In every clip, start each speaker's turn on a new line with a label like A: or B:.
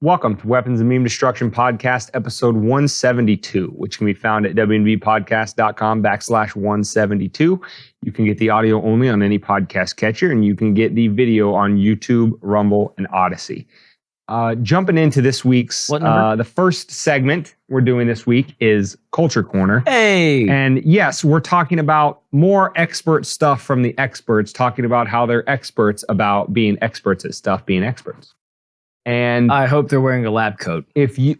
A: Welcome to Weapons and Meme Destruction Podcast, episode 172, which can be found at wnbpodcast.com/172. You can get the audio only on any podcast catcher, and you can get the video on YouTube, Rumble, and Odyssey. Jumping into this week's, the first segment we're doing this week is Culture Corner.
B: Hey!
A: And yes, we're talking about more expert stuff from the experts, talking about how they're experts about being experts at stuff, being experts. And
B: I hope they're wearing a lab coat.
A: If you,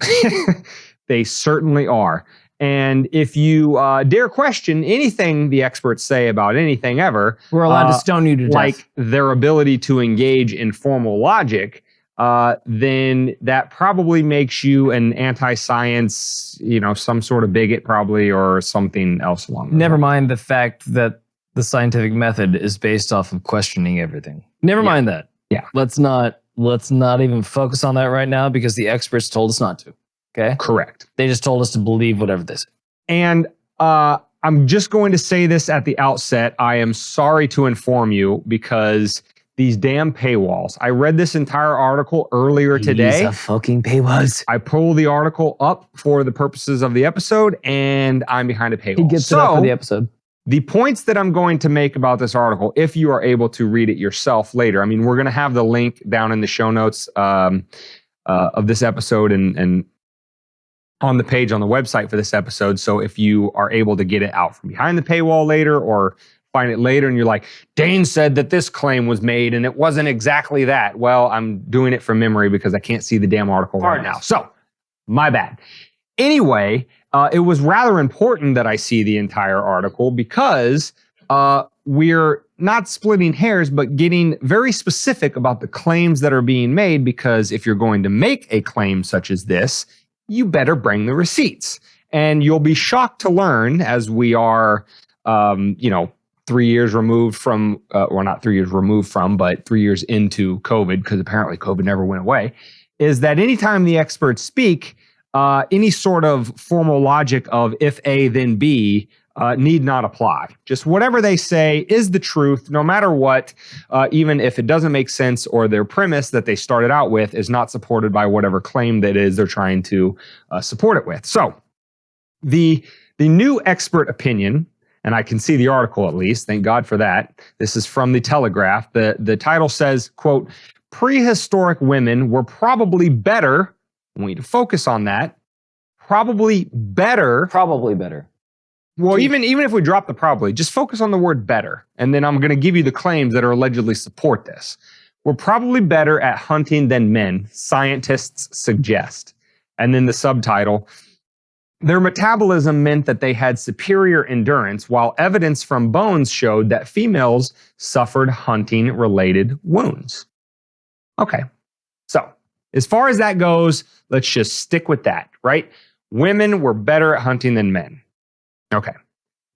A: they certainly are. And if you dare question anything the experts say about anything ever,
B: we're allowed to stone you to death.
A: Like their ability to engage in formal logic, then that probably makes you an anti-science, some sort of bigot probably, or something else along those
B: Never
A: lines.
B: mind the fact that the scientific method is based off of questioning everything. Never mind that.
A: Yeah.
B: Let's not even focus on that right now because the experts told us not to. Okay?
A: Correct.
B: They just told us to believe whatever they say.
A: And I'm just going to say this at the outset. I am sorry to inform you because these damn paywalls. I read this entire article earlier today.
B: These fucking paywalls.
A: I pulled the article up for the purposes of the episode, and I'm behind a paywall.
B: He gets it up for the episode.
A: The points that I'm going to make about this article, if you are able to read it yourself later, we're going to have the link down in the show notes of this episode and on the page on the website for this episode. So if you are able to get it out from behind the paywall later or find it later and you're like, Dane said that this claim was made and it wasn't exactly that. Well, I'm doing it from memory because I can't see the damn article right now. So my bad. Anyway, it was rather important that I see the entire article because we're not splitting hairs, but getting very specific about the claims that are being made, because if you're going to make a claim such as this, you better bring the receipts. And you'll be shocked to learn, as we are, 3 years removed from, or not 3 years removed from, but 3 years into COVID, because apparently COVID never went away, is that anytime the experts speak, any sort of formal logic of if A, then B need not apply. Just whatever they say is the truth, no matter what, even if it doesn't make sense or their premise that they started out with is not supported by whatever claim that is they're trying to support it with. So the new expert opinion, and I can see the article at least, thank God for that. This is from the Telegraph. The title says, quote, "Prehistoric women were probably better." I want you to focus on that. Probably better.
B: Probably better.
A: Well, even if we drop the probably, just focus on the word better. And then I'm going to give you the claims that are allegedly support this. We're probably better at hunting than men, scientists suggest. And then the subtitle, their metabolism meant that they had superior endurance, while evidence from bones showed that females suffered hunting-related wounds. Okay, so as far as that goes, let's just stick with that, right? Women were better at hunting than men. Okay.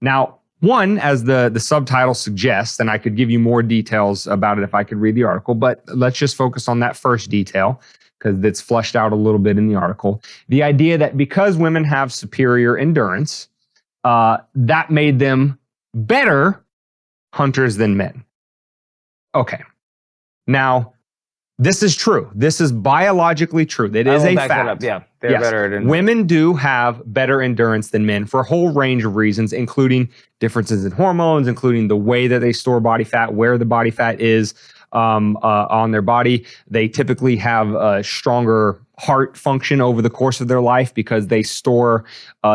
A: Now, one, as the subtitle suggests, and I could give you more details about it if I could read the article, but let's just focus on that first detail because it's fleshed out a little bit in the article. The idea that because women have superior endurance, that made them better hunters than men. Okay. Now, this is true. This is biologically true. It is a fact.
B: Yeah, they're better at endurance.
A: Women do have better endurance than men for a whole range of reasons, including differences in hormones, including the way that they store body fat, where the body fat is on their body. They typically have a stronger heart function over the course of their life because they store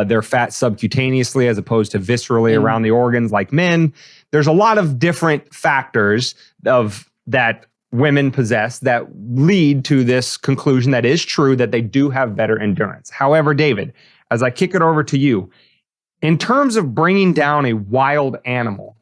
A: their fat subcutaneously as opposed to viscerally around the organs like men. There's a lot of different factors that women possess that lead to this conclusion that is true, that they do have better endurance. However, David, as I kick it over to you, in terms of bringing down a wild animal,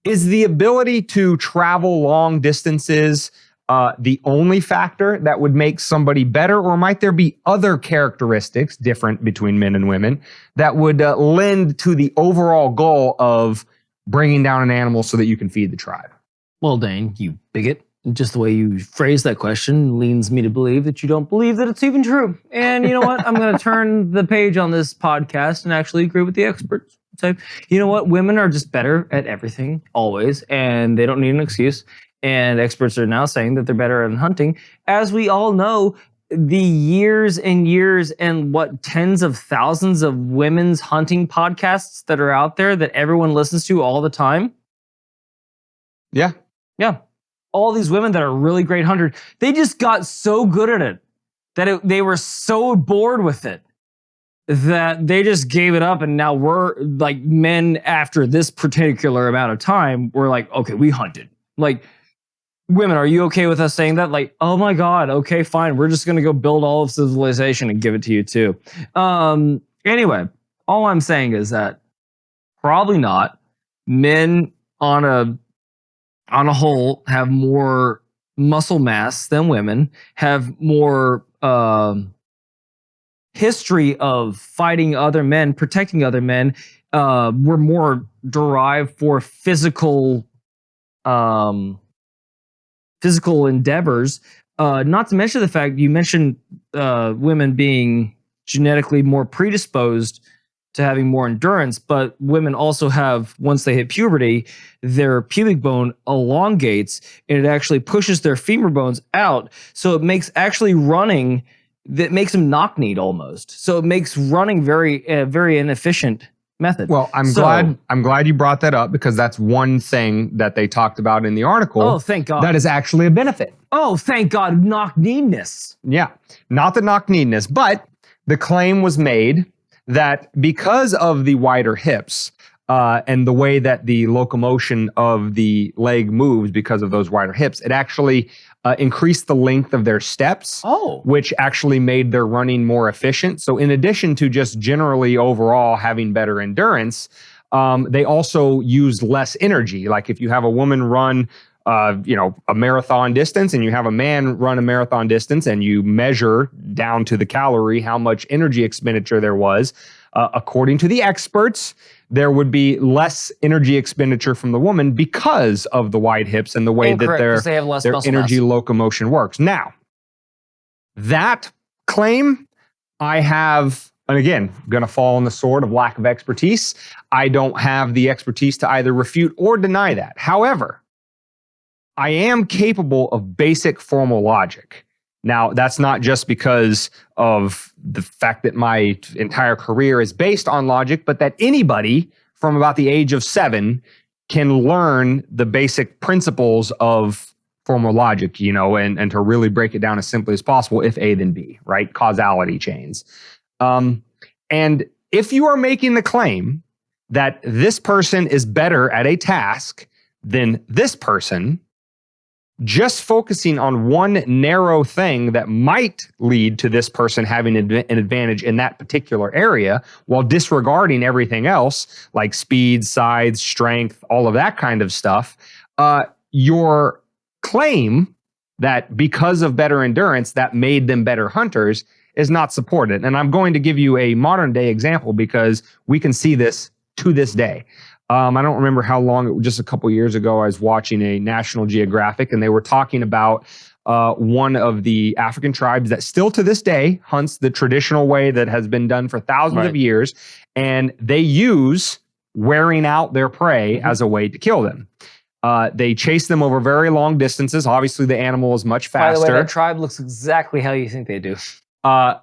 A: is the ability to travel long distances the only factor that would make somebody better, or might there be other characteristics different between men and women that would lend to the overall goal of bringing down an animal so that you can feed the tribe?
B: Well, Dane, you bigot. Just the way you phrase that question leads me to believe that you don't believe that it's even true. And you know what? I'm going to turn the page on this podcast and actually agree with the experts. So, you know what? Women are just better at everything, always, and they don't need an excuse. And experts are now saying that they're better at hunting. As we all know, the years and years and tens of thousands of women's hunting podcasts that are out there that everyone listens to all the time.
A: Yeah.
B: Yeah. All these women that are really great hunters, they just got so good at it that they were so bored with it that they just gave it up. And now we're like, men after this particular amount of time, we're like, okay, we hunted. Like, women, are you okay with us saying that? Like, oh my God, okay, fine. We're just going to go build all of civilization and give it to you too. Anyway, all I'm saying is that probably not. Men on a whole have more muscle mass than women, have more history of fighting other men, protecting other men. We're more derived for physical endeavors. Not to mention the fact you mentioned women being genetically more predisposed to having more endurance, but women also have, once they hit puberty, their pubic bone elongates and it actually pushes their femur bones out. So it makes actually running, that makes them knock-kneed almost. So it makes running very inefficient method.
A: Well, I'm glad you brought that up, because that's one thing that they talked about in the article.
B: Oh, thank God.
A: That is actually a benefit.
B: Oh, thank God. Knock-kneedness.
A: Yeah. Not the knock-kneedness, but the claim was made that because of the wider hips and the way that the locomotion of the leg moves because of those wider hips, it actually increased the length of their steps, which actually made their running more efficient. So in addition to just generally overall having better endurance, they also used less energy. Like if you have a woman run a marathon distance and you have a man run a marathon distance and you measure down to the calorie how much energy expenditure there was, according to the experts, there would be less energy expenditure from the woman because of the wide hips and the way that their energy locomotion works. Now, that claim I have, and again, going to fall on the sword of lack of expertise. I don't have the expertise to either refute or deny that. However, I am capable of basic formal logic. Now, that's not just because of the fact that my entire career is based on logic, but that anybody from about the age of 7 can learn the basic principles of formal logic, and to really break it down as simply as possible. If A, then B, right? Causality chains. And if you are making the claim that this person is better at a task than this person, just focusing on one narrow thing that might lead to this person having an advantage in that particular area while disregarding everything else like speed, size, strength, all of that kind of stuff, your claim that because of better endurance that made them better hunters is not supported. And I'm going to give you a modern day example because we can see this to this day. I don't remember how long, just a couple years ago, I was watching a National Geographic and they were talking about one of the African tribes that still to this day hunts the traditional way that has been done for thousands of years. And they use wearing out their prey as a way to kill them. They chase them over very long distances. Obviously, the animal is much faster.
B: By the way, that tribe looks exactly how you think they do.
A: The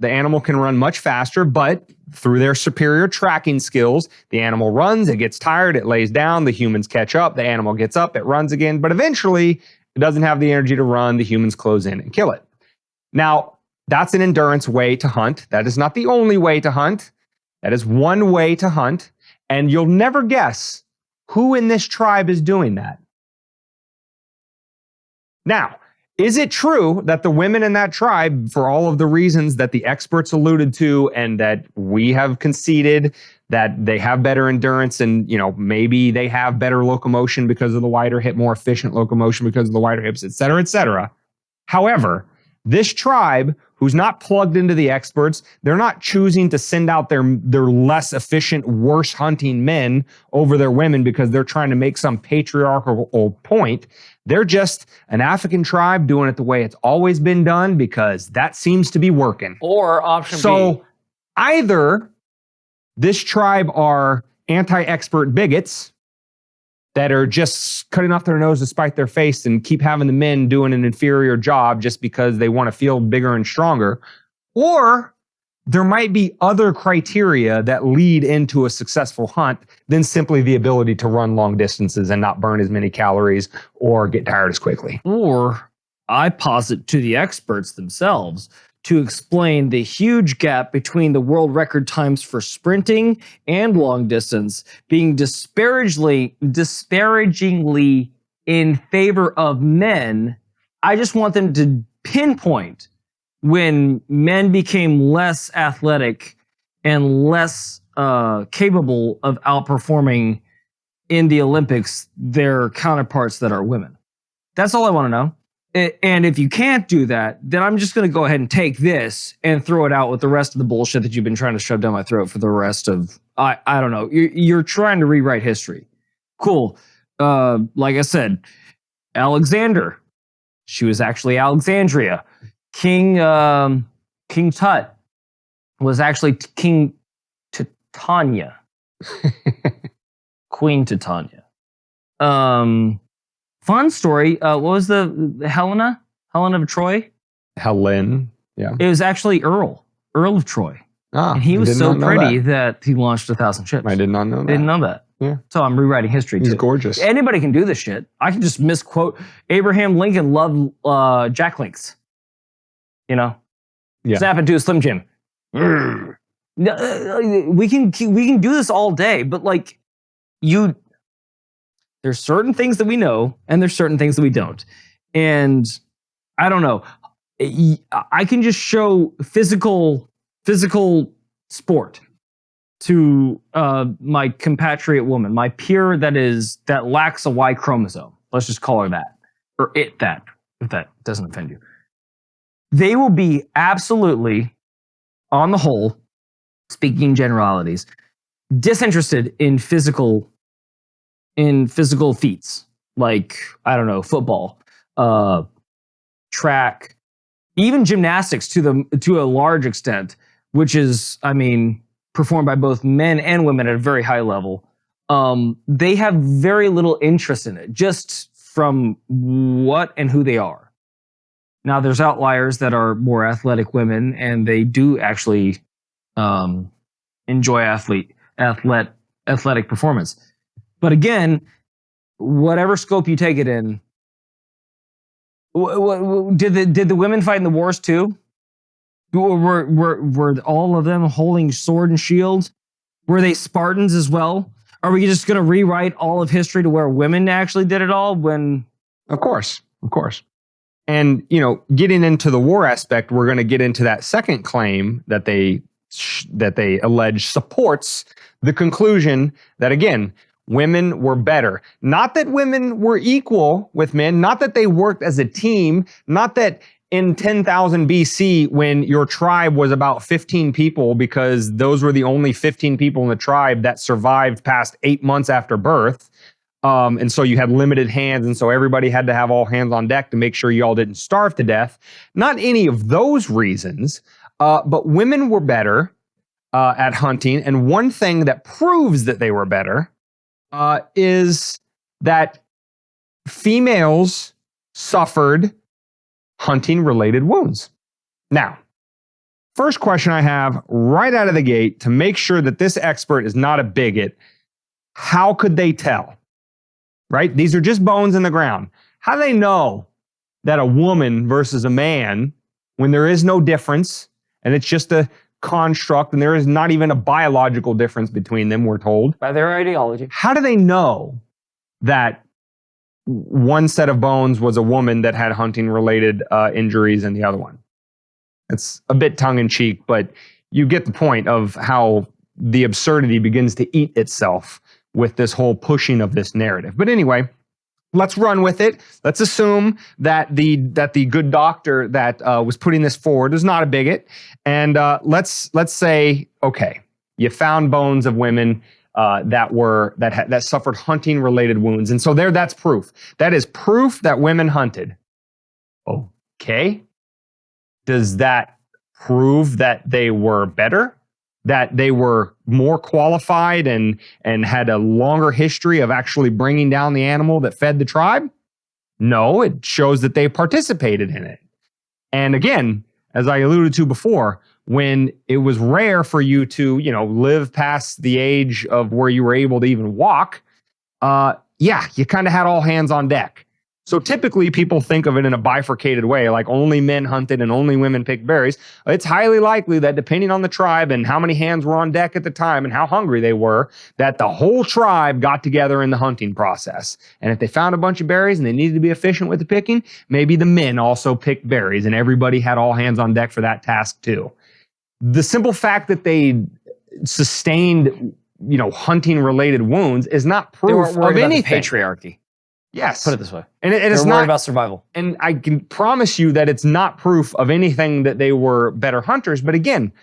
A: animal can run much faster, but through their superior tracking skills, the animal runs, it gets tired, it lays down, the humans catch up, the animal gets up, it runs again, but eventually it doesn't have the energy to run, the humans close in and kill it. Now, that's an endurance way to hunt. That is not the only way to hunt. That is one way to hunt, and you'll never guess who in this tribe is doing that. Now, is it true that the women in that tribe, for all of the reasons that the experts alluded to and that we have conceded, that they have better endurance and, maybe they have better locomotion because of the wider hip, more efficient locomotion because of the wider hips, et cetera, et cetera. However, this tribe, who's not plugged into the experts, they're not choosing to send out their less efficient, worse hunting men over their women because they're trying to make some patriarchal point. They're just an African tribe doing it the way it's always been done because that seems to be working.
B: Or option B.
A: So either this tribe are anti-expert bigots that are just cutting off their nose to spite their face and keep having the men doing an inferior job just because they want to feel bigger and stronger. Or there might be other criteria that lead into a successful hunt than simply the ability to run long distances and not burn as many calories or get tired as quickly.
B: Or I posit to the experts themselves to explain the huge gap between the world record times for sprinting and long distance being disparagingly in favor of men. I just want them to pinpoint when men became less athletic and less capable of outperforming in the Olympics their counterparts that are women. That's all I want to know. And if you can't do that, then I'm just going to go ahead and take this and throw it out with the rest of the bullshit that you've been trying to shove down my throat for the rest of, I don't know. You're trying to rewrite history. Cool. Like I said, Alexander. She was actually Alexandria. King Tut was actually King Titania. Queen Titania. Fun story. What was the Helena? Helen of Troy?
A: Helen. Yeah.
B: It was actually Earl of Troy.
A: Ah,
B: and he was so pretty that he launched 1,000 ships.
A: I did not know that.
B: Didn't know that.
A: Yeah.
B: So I'm rewriting history too.
A: He's gorgeous.
B: Anybody can do this shit. I can just misquote Abraham Lincoln loved Jack Links. You know?
A: Yeah.
B: Snap into a Slim Jim. We can do this all day, but like there's certain things that we know and there's certain things that we don't. And I don't know. I can just show physical sport to my compatriot woman, my peer that lacks a Y chromosome. Let's just call her that. Or it that, if that doesn't offend you. They will be absolutely, on the whole, speaking generalities, disinterested in physical feats. Like, I don't know, football, track, even gymnastics to a large extent, which is, I mean, performed by both men and women at a very high level. They have very little interest in it, just from what and who they are. Now, there's outliers that are more athletic women, and they do actually enjoy athletic performance. But again, whatever scope you take it in, did the women fight in the wars too? Were all of them holding sword and shield? Were they Spartans as well? Are we just going to rewrite all of history to where women actually did it all? When,
A: of course. And, you know, getting into the war aspect, we're going to get into that second claim that they allege supports the conclusion that, again, women were better. Not that women were equal with men, not that they worked as a team, not that in 10,000 BC, when your tribe was about 15 people, because those were the only 15 people in the tribe that survived past 8 months after birth. And so you had limited hands, and so everybody had to have all hands on deck to make sure you all didn't starve to death. Not any of those reasons, but women were better at hunting. And one thing that proves that they were better is that females suffered hunting-related wounds. Now, first question I have right out of the gate to make sure that this expert is not a bigot, how could they tell? Right? These are just bones in the ground. How do they know that a woman versus a man, when there is no difference and it's just a construct and there is not even a biological difference between them, we're told?
B: by their ideology.
A: How do they know that one set of bones was a woman that had hunting-related injuries and the other one? It's a bit tongue-in-cheek, but you get the point of how the absurdity begins to eat itself with this whole pushing of this narrative. But anyway, let's run with it. Let's assume that the good doctor that was putting this forward is not a bigot, and let's say, okay, you found bones of women that suffered hunting-related wounds, and so that's proof. That is proof that women hunted. Okay, does that prove that they were better? that they were more qualified and had a longer history of actually bringing down the animal that fed the tribe? No, it shows that they participated in it. And again, as I alluded to before, when it was rare for you to, live past the age of where you were able to even walk, you kind of had all hands on deck. So typically people think of it in a bifurcated way, like only men hunted and only women picked berries. It's highly likely that depending on the tribe and how many hands were on deck at the time and how hungry they were, that the whole tribe got together in the hunting process. And if they found a bunch of berries and they needed to be efficient with the picking, maybe the men also picked berries and everybody had all hands on deck for that task too. The simple fact that they sustained, hunting related wounds is not proof of anything.
B: Patriarchy.
A: Yes.
B: Put it this way.
A: And it's
B: They're
A: not
B: worried about survival.
A: And I can promise you that it's not proof of anything that they were better hunters. But again,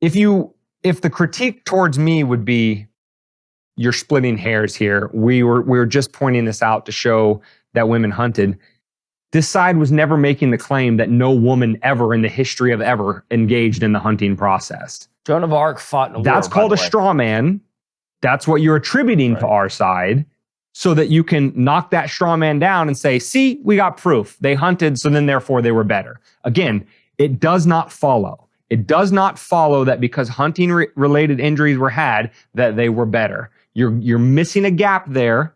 A: if the critique towards me would be, you're splitting hairs here. We were just pointing this out to show that women hunted. This side was never making the claim that no woman ever in the history of ever engaged in the hunting process.
B: Joan of Arc fought in a war.
A: That's called a straw man. That's what you're attributing to our side, so that you can knock that straw man down and say, see, we got proof. They hunted, so then therefore they were better. Again, it does not follow. It does not follow that because hunting related injuries were had, that they were better. You're missing a gap there,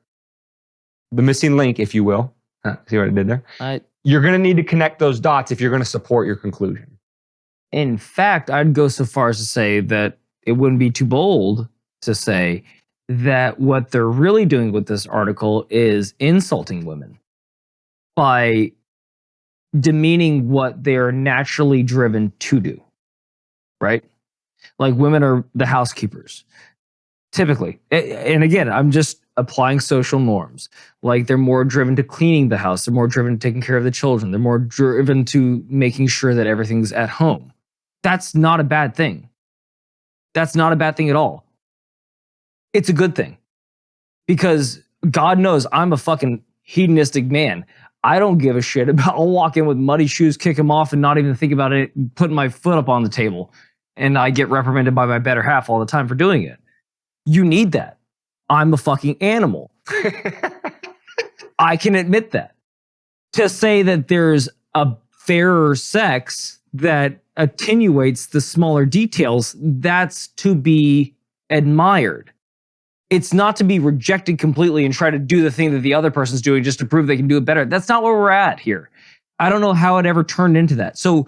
A: the missing link, if you will. See what I did there? You're going to need to connect those dots if you're going to support your conclusion.
B: In fact, I'd go so far as to say that it wouldn't be too bold to say that what they're really doing with this article is insulting women by demeaning what they're naturally driven to do, right? Like women are the housekeepers, typically. And again, I'm just applying social norms. Like they're more driven to cleaning the house. They're more driven to taking care of the children. They're more driven to making sure that everything's at home. That's not a bad thing. That's not a bad thing at all. It's a good thing, because God knows I'm a fucking hedonistic man. I don't give a shit about, I'll walk in with muddy shoes, kick them off, and not even think about it, putting my foot up on the table. And I get reprimanded by my better half all the time for doing it. You need that. I'm a fucking animal. I can admit that. To say that there's a fairer sex that attenuates the smaller details, that's to be admired. It's not to be rejected completely and try to do the thing that the other person's doing just to prove they can do it better. That's not where we're at here. I don't know how it ever turned into that. So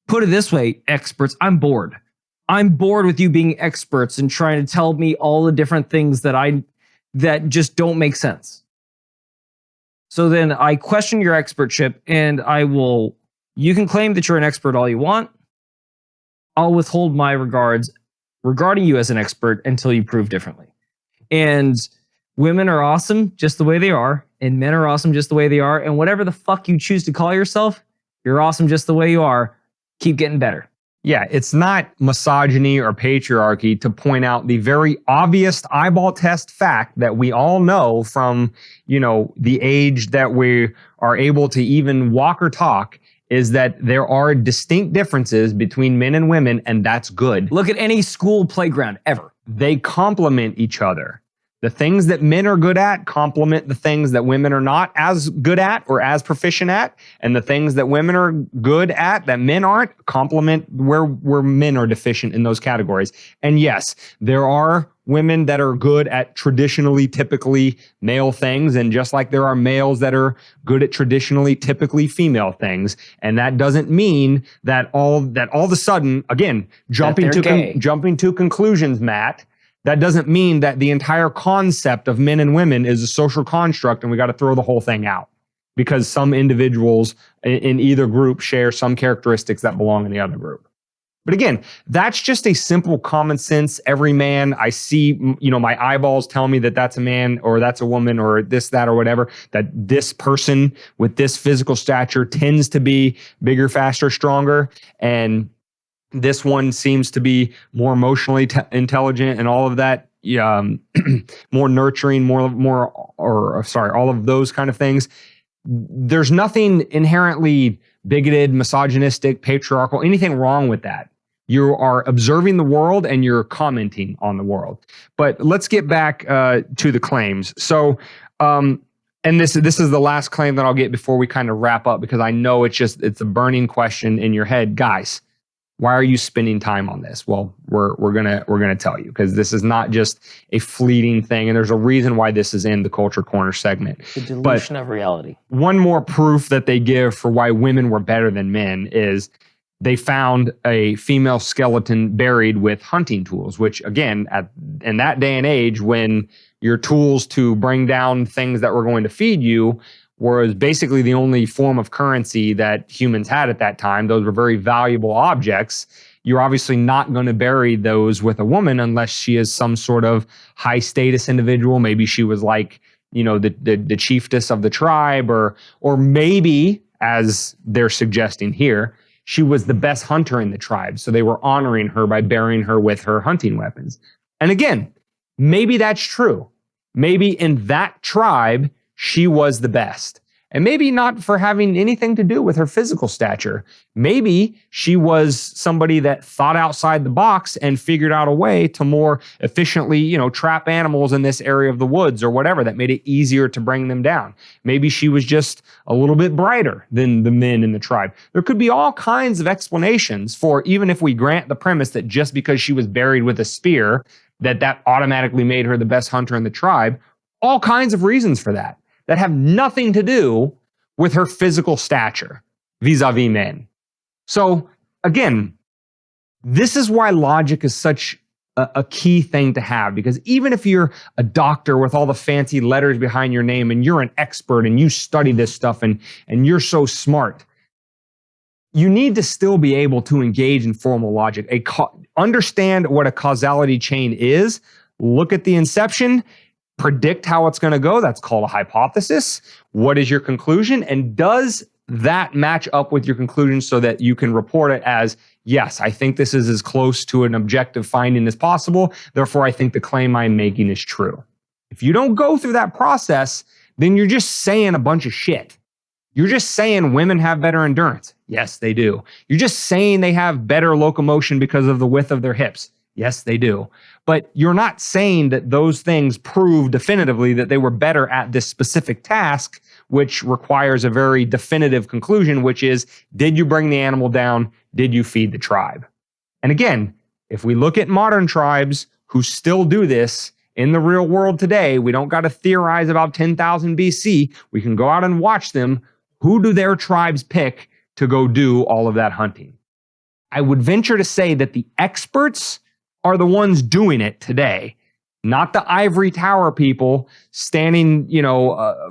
B: put it this way, experts, I'm bored. I'm bored with you being experts and trying to tell me all the different things that just don't make sense. So then I question your expertship, and you can claim that you're an expert all you want. I'll withhold my regards regarding you as an expert until you prove differently. And women are awesome just the way they are, and men are awesome just the way they are, and whatever the fuck you choose to call yourself, you're awesome just the way you are. Keep getting better.
A: Yeah, it's not misogyny or patriarchy to point out the very obvious eyeball test fact that we all know from, the age that we are able to even walk or talk, is that there are distinct differences between men and women, and that's good.
B: Look at any school playground ever.
A: They complement each other. The things that men are good at complement the things that women are not as good at or as proficient at. And the things that women are good at that men aren't complement where men are deficient in those categories. And yes, there are women that are good at traditionally, typically male things. And just like there are males that are good at traditionally, typically female things. And that doesn't mean that all of a sudden, again, jumping to conclusions, Matt, that doesn't mean that the entire concept of men and women is a social construct and we got to throw the whole thing out because some individuals in either group share some characteristics that belong in the other group. But again, that's just a simple common sense. Every man I see, my eyeballs tell me that that's a man or that's a woman or this, that, or whatever, that this person with this physical stature tends to be bigger, faster, stronger. And this one seems to be more emotionally intelligent and all of that, more nurturing, all of those kind of things. There's nothing inherently bigoted, misogynistic, patriarchal, anything wrong with that. You are observing the world and you're commenting on the world. But let's get back to the claims. So, and this is the last claim that I'll get before we kind of wrap up, because I know it's a burning question in your head, guys. Why are you spending time on this? Well, we're gonna tell you, because this is not just a fleeting thing, and there's a reason why this is in the Culture Corner segment.
B: The delusion of reality.
A: One more proof that they give for why women were better than men is they found a female skeleton buried with hunting tools, which again, in that day and age, when your tools to bring down things that were going to feed you was basically the only form of currency that humans had at that time. Those were very valuable objects. You're obviously not going to bury those with a woman unless she is some sort of high status individual. Maybe she was like, the chiefess of the tribe, or maybe, as they're suggesting here, she was the best hunter in the tribe. So they were honoring her by burying her with her hunting weapons. And again, maybe that's true. Maybe in that tribe, she was the best. And maybe not for having anything to do with her physical stature. Maybe she was somebody that thought outside the box and figured out a way to more efficiently, trap animals in this area of the woods or whatever that made it easier to bring them down. Maybe she was just a little bit brighter than the men in the tribe. There could be all kinds of explanations for, even if we grant the premise that just because she was buried with a spear, that automatically made her the best hunter in the tribe. All kinds of reasons for that have nothing to do with her physical stature vis-a-vis men. So again, this is why logic is such a key thing to have, because even if you're a doctor with all the fancy letters behind your name and you're an expert and you study this stuff and you're so smart, you need to still be able to engage in formal logic, understand what a causality chain is, look at the inception, predict how it's going to go. That's called a hypothesis. What is your conclusion? And does that match up with your conclusion so that you can report it as, yes, I think this is as close to an objective finding as possible. Therefore, I think the claim I'm making is true. If you don't go through that process, then you're just saying a bunch of shit. You're just saying women have better endurance. Yes, they do. You're just saying they have better locomotion because of the width of their hips. Yes, they do. But you're not saying that those things prove definitively that they were better at this specific task, which requires a very definitive conclusion, which is, did you bring the animal down? Did you feed the tribe? And again, if we look at modern tribes who still do this in the real world today, we don't got to theorize about 10,000 BC. We can go out and watch them. Who do their tribes pick to go do all of that hunting? I would venture to say that the experts are the ones doing it today, not the ivory tower people standing,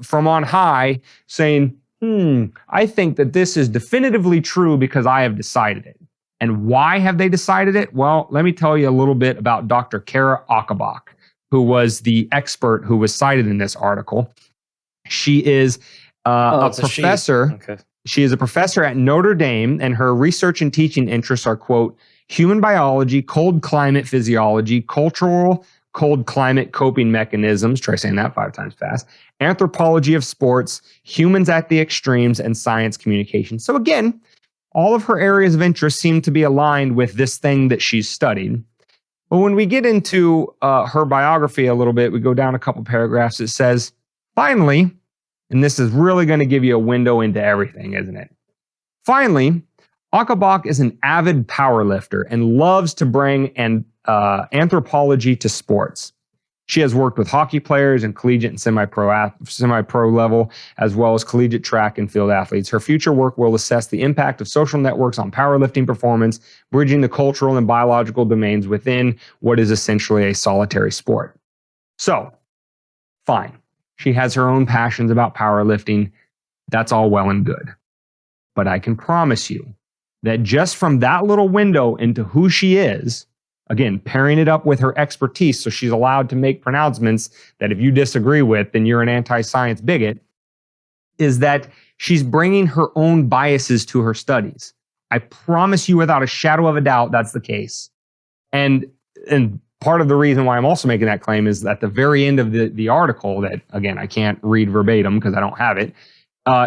A: from on high saying, I think that this is definitively true because I have decided it. And why have they decided it? Well, let me tell you a little bit about Dr. Kara Achabach, who was the expert who was cited in this article. She is a professor. Okay. She is a professor at Notre Dame, and her research and teaching interests are, quote, human biology, cold climate physiology, cultural cold climate coping mechanisms, try saying that 5 times fast, anthropology of sports, humans at the extremes, and science communication. So again, all of her areas of interest seem to be aligned with this thing that she's studied. But when we get into her biography a little bit, we go down a couple paragraphs. It says, finally, and this is really going to give you a window into everything, isn't it? Finally, Achabach is an avid powerlifter and loves to bring anthropology to sports. She has worked with hockey players and collegiate and semi-pro level, as well as collegiate track and field athletes. Her future work will assess the impact of social networks on powerlifting performance, bridging the cultural and biological domains within what is essentially a solitary sport. So, fine. She has her own passions about powerlifting. That's all well and good. But I can promise you that just from that little window into who she is, again, pairing it up with her expertise so she's allowed to make pronouncements that if you disagree with, then you're an anti-science bigot, is that she's bringing her own biases to her studies. I promise you without a shadow of a doubt that's the case. And part of the reason why I'm also making that claim is at the very end of the article that, again, I can't read verbatim because I don't have it,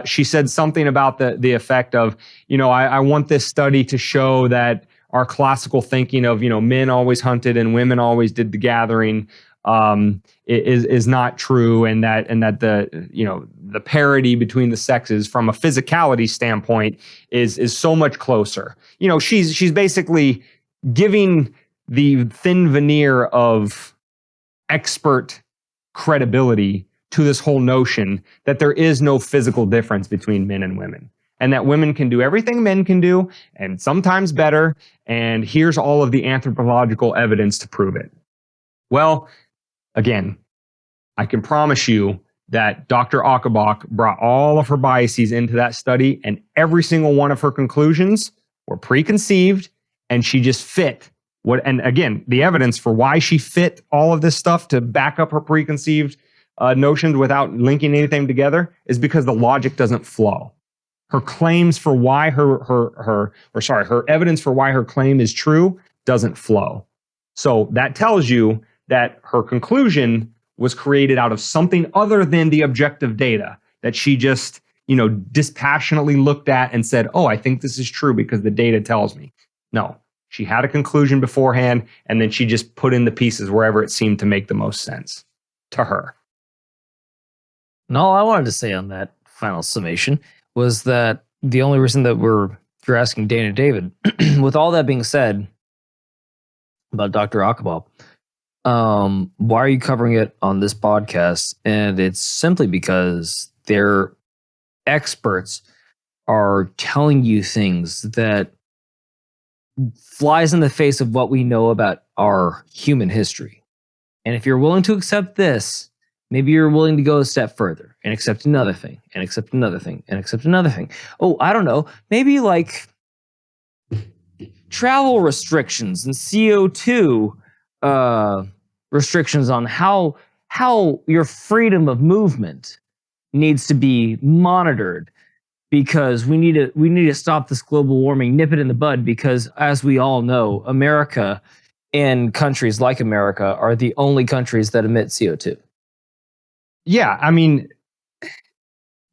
A: she said something about the effect of, I want this study to show that our classical thinking of, men always hunted and women always did the gathering, is not true, and that the parity between the sexes from a physicality standpoint is so much closer. She's basically giving the thin veneer of expert credibility to this whole notion that there is no physical difference between men and women, and that women can do everything men can do and sometimes better, and here's all of the anthropological evidence to prove it. Well, again, I can promise you that Dr. Achenbach brought all of her biases into that study, and every single one of her conclusions were preconceived, and she just fit and again, the evidence for why she fit all of this stuff to back up her preconceived notions without linking anything together is because the logic doesn't flow. Her claims for why her evidence for why her claim is true doesn't flow. So that tells you that her conclusion was created out of something other than the objective data that she just, dispassionately looked at and said, oh, I think this is true because the data tells me. No, she had a conclusion beforehand, and then she just put in the pieces wherever it seemed to make the most sense to her.
B: And all I wanted to say on that final summation was that the only reason that you're asking Dana David, with all that being said about Dr. Achenbach, why are you covering it on this podcast? And it's simply because their experts are telling you things that flies in the face of what we know about our human history. And if you're willing to accept this, maybe you're willing to go a step further and accept another thing and accept another thing and accept another thing. Oh, I don't know. Maybe like travel restrictions and CO2 restrictions on how your freedom of movement needs to be monitored, because we need to stop this global warming, nip it in the bud, because as we all know, America and countries like America are the only countries that emit CO2.
A: Yeah, I mean,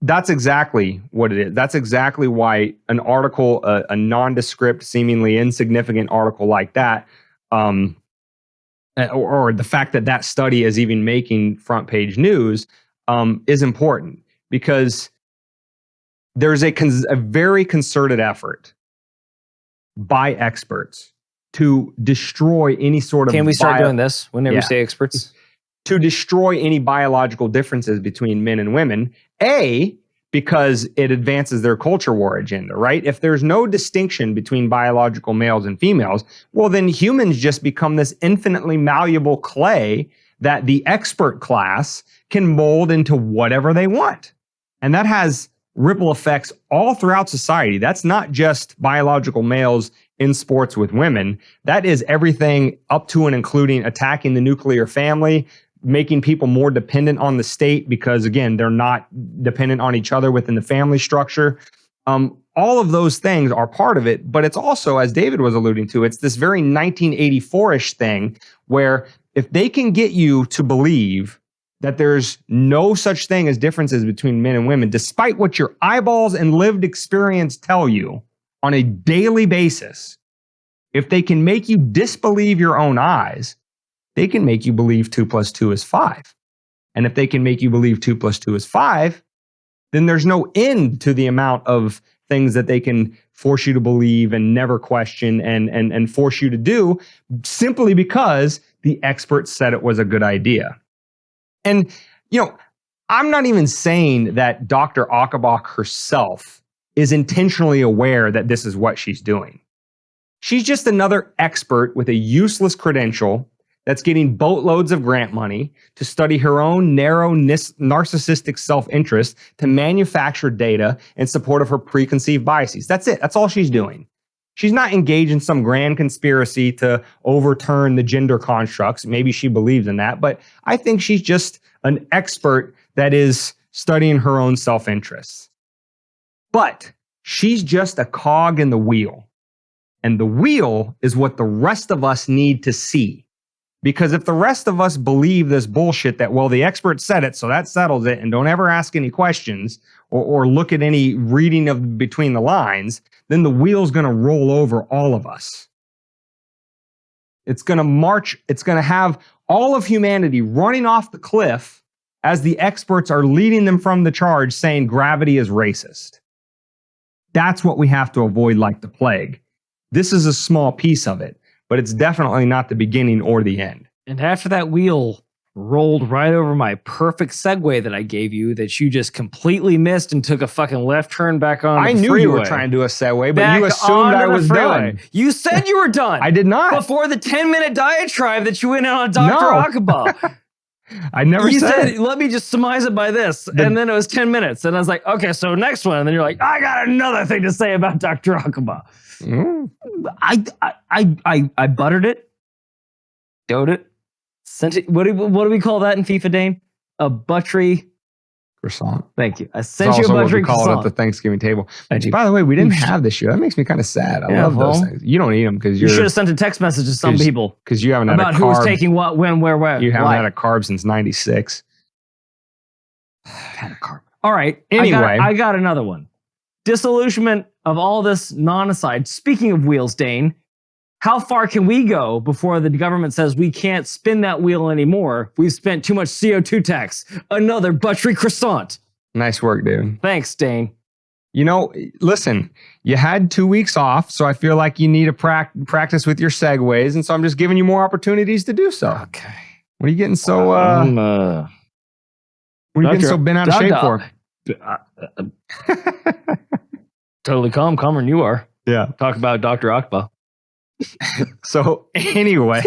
A: that's exactly what it is. That's exactly why an article, a nondescript, seemingly insignificant article like that, or the fact that study is even making front page news, is important, because there's a very concerted effort by experts to destroy any sort of...
B: Can we start doing this whenever you say experts?
A: To destroy any biological differences between men and women, because it advances their culture war agenda, right? If there's no distinction between biological males and females, well, then humans just become this infinitely malleable clay that the expert class can mold into whatever they want. And that has ripple effects all throughout society. That's not just biological males in sports with women. That is everything up to and including attacking the nuclear family, making people more dependent on the state because, again, they're not dependent on each other within the family structure. All of those things are part of it, but it's also, as David was alluding to, it's this very 1984-ish thing where if they can get you to believe that there's no such thing as differences between men and women, despite what your eyeballs and lived experience tell you on a daily basis, if they can make you disbelieve your own eyes, they can make you believe 2 + 2 is 5. And if they can make you believe 2 + 2 is 5, then there's no end to the amount of things that they can force you to believe and never question and force you to do, simply because the experts said it was a good idea. And, I'm not even saying that Dr. Achenbach herself is intentionally aware that this is what she's doing. She's just another expert with a useless credential that's getting boatloads of grant money to study her own narrow, narcissistic self-interest to manufacture data in support of her preconceived biases. That's it. That's all she's doing. She's not engaged in some grand conspiracy to overturn the gender constructs. Maybe she believes in that, but I think she's just an expert that is studying her own self-interests. But she's just a cog in the wheel. And the wheel is what the rest of us need to see. Because if the rest of us believe this bullshit that, well, the expert said it, so that settles it, and don't ever ask any questions or look at any reading of between the lines, then the wheel's going to roll over all of us. It's going to march. It's going to have all of humanity running off the cliff as the experts are leading them from the charge saying gravity is racist. That's what we have to avoid like the plague. This is a small piece of it, but it's definitely not the beginning or the end.
B: And after that wheel rolled right over my perfect segue that I gave you that you just completely missed and took a fucking left turn back on
A: I
B: the
A: knew
B: freeway.
A: you were trying to do a segue, but
B: Back
A: you assumed
B: onto
A: I
B: the
A: was
B: freeway.
A: done.
B: You said you were done.
A: I did not.
B: Before the 10-minute diatribe that you went on Dr.
A: No.
B: Akaba.
A: I never
B: You
A: said
B: said, let me just surmise it by this. And then it was 10 minutes. And I was like, okay, so next one. And then you're like, I got another thing to say about Dr. Akaba.
A: Mm.
B: I buttered it, doughed it, sent it. What do we call that in FIFA, Dane? A buttery
A: Croissant.
B: Thank you. I
A: It's
B: sent you a
A: also what
B: buttery
A: we call it
B: croissant.
A: at the Thanksgiving table.
B: Thank you.
A: By the way, we didn't have this year. That makes me kind of sad. I love those things. You don't eat them because
B: You should
A: you're
B: have sent a text message to some people
A: because you haven't had
B: about
A: a
B: who was
A: carb.
B: taking what, when, where,
A: You haven't
B: why.
A: had a carb since '96.
B: Had a carb. All right.
A: Anyway.
B: I got another one. Disillusionment of all this non-aside. Speaking of wheels, Dane, how far can we go before the government says we can't spin that wheel anymore? We've spent too much CO2 tax. Another buttery croissant.
A: Nice work, dude.
B: Thanks, Dane.
A: You know, listen, you had 2 weeks off, so I feel like you need to practice with your segues, and so I'm just giving you more opportunities to do so.
B: Okay.
A: What are you getting so? What are you getting so bent out of shape for?
B: Totally calmer than you are.
A: Yeah.
B: Talk about Dr. Akba.
A: So anyway,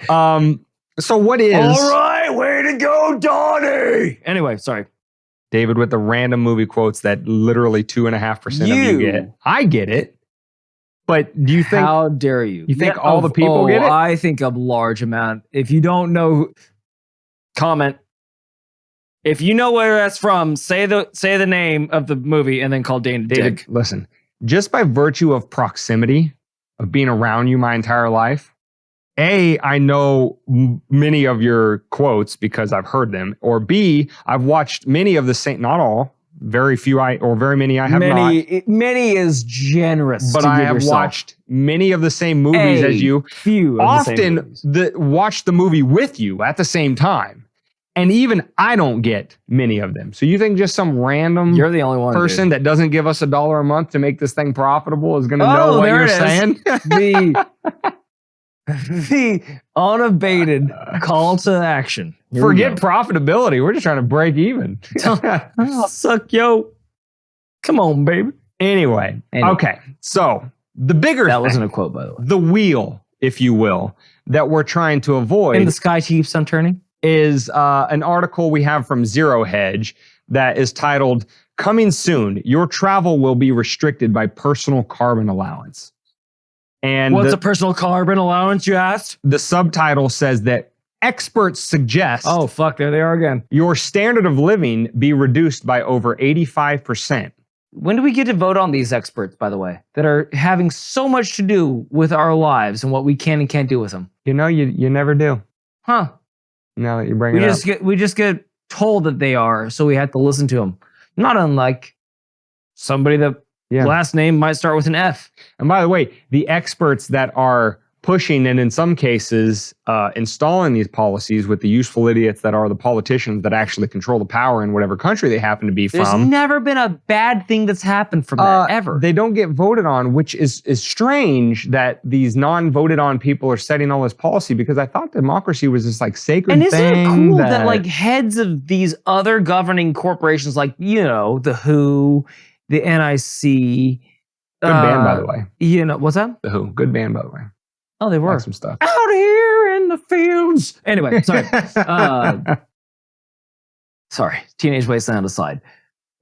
A: so what is?
B: All right, way to go, Donnie. Anyway, sorry.
A: David with the random movie quotes that literally 2.5% of you get. I get it. But do you think?
B: How dare you?
A: You think all the people get it?
B: I think a large amount. If you don't know, comment. If you know where that's from, say the name of the movie and then call Dane
A: David,
B: Dick.
A: listen. Just by virtue of proximity, of being around you my entire life, I know many of your quotes because I've heard them, or B, I've watched many of the same, not all, very few very many I have not.
B: Many is generous.
A: But I have watched many of the same movies as you.
B: Few
A: Often watch the movie with you at the same time. And even I don't get many of them. So you think just some random
B: You're the only one,
A: person that doesn't give us $1 a month to make this thing profitable is going to know what you're saying?
B: The unabated call to action.
A: Forget profitability. We're just trying to break even.
B: I'll suck yo. Come on, baby.
A: Anyway. Okay. So the bigger
B: That
A: thing,
B: wasn't a quote, by the way.
A: the wheel, if you will, that we're trying to avoid.
B: And the sky keeps on turning.
A: Is an article we have from Zero Hedge that is titled, "Coming Soon, Your Travel Will Be Restricted by Personal Carbon Allowance." And
B: What's a personal carbon allowance, you asked?
A: the subtitle says that experts suggest
B: Oh, fuck, there they are again.
A: your standard of living be reduced by over 85%.
B: When do we get to vote on these experts, by the way, that are having so much to do with our lives and what we can and can't do with them?
A: You know, you never do.
B: Huh.
A: Now that you bring it up.
B: We just get told that they are, so we have to listen to them. Not unlike somebody that last name might start with an F.
A: And by the way, the experts that are pushing and in some cases installing these policies with the useful idiots that are the politicians that actually control the power in whatever country they happen to be
B: There's
A: from.
B: never been a bad thing that's happened from that, ever.
A: They don't get voted on, which is strange that these non-voted on people are setting all this policy, because I thought democracy was this like sacred
B: and isn't
A: thing.
B: it cool that like heads of these other governing corporations, like, you know, the WHO, the NIC.
A: Good band, by the way.
B: You know, what's that?
A: The Who. Good band, by the way.
B: Oh, they were.
A: Like some stuff.
B: Out here in the fields. Anyway, sorry. Sorry, Teenage Wasteland aside.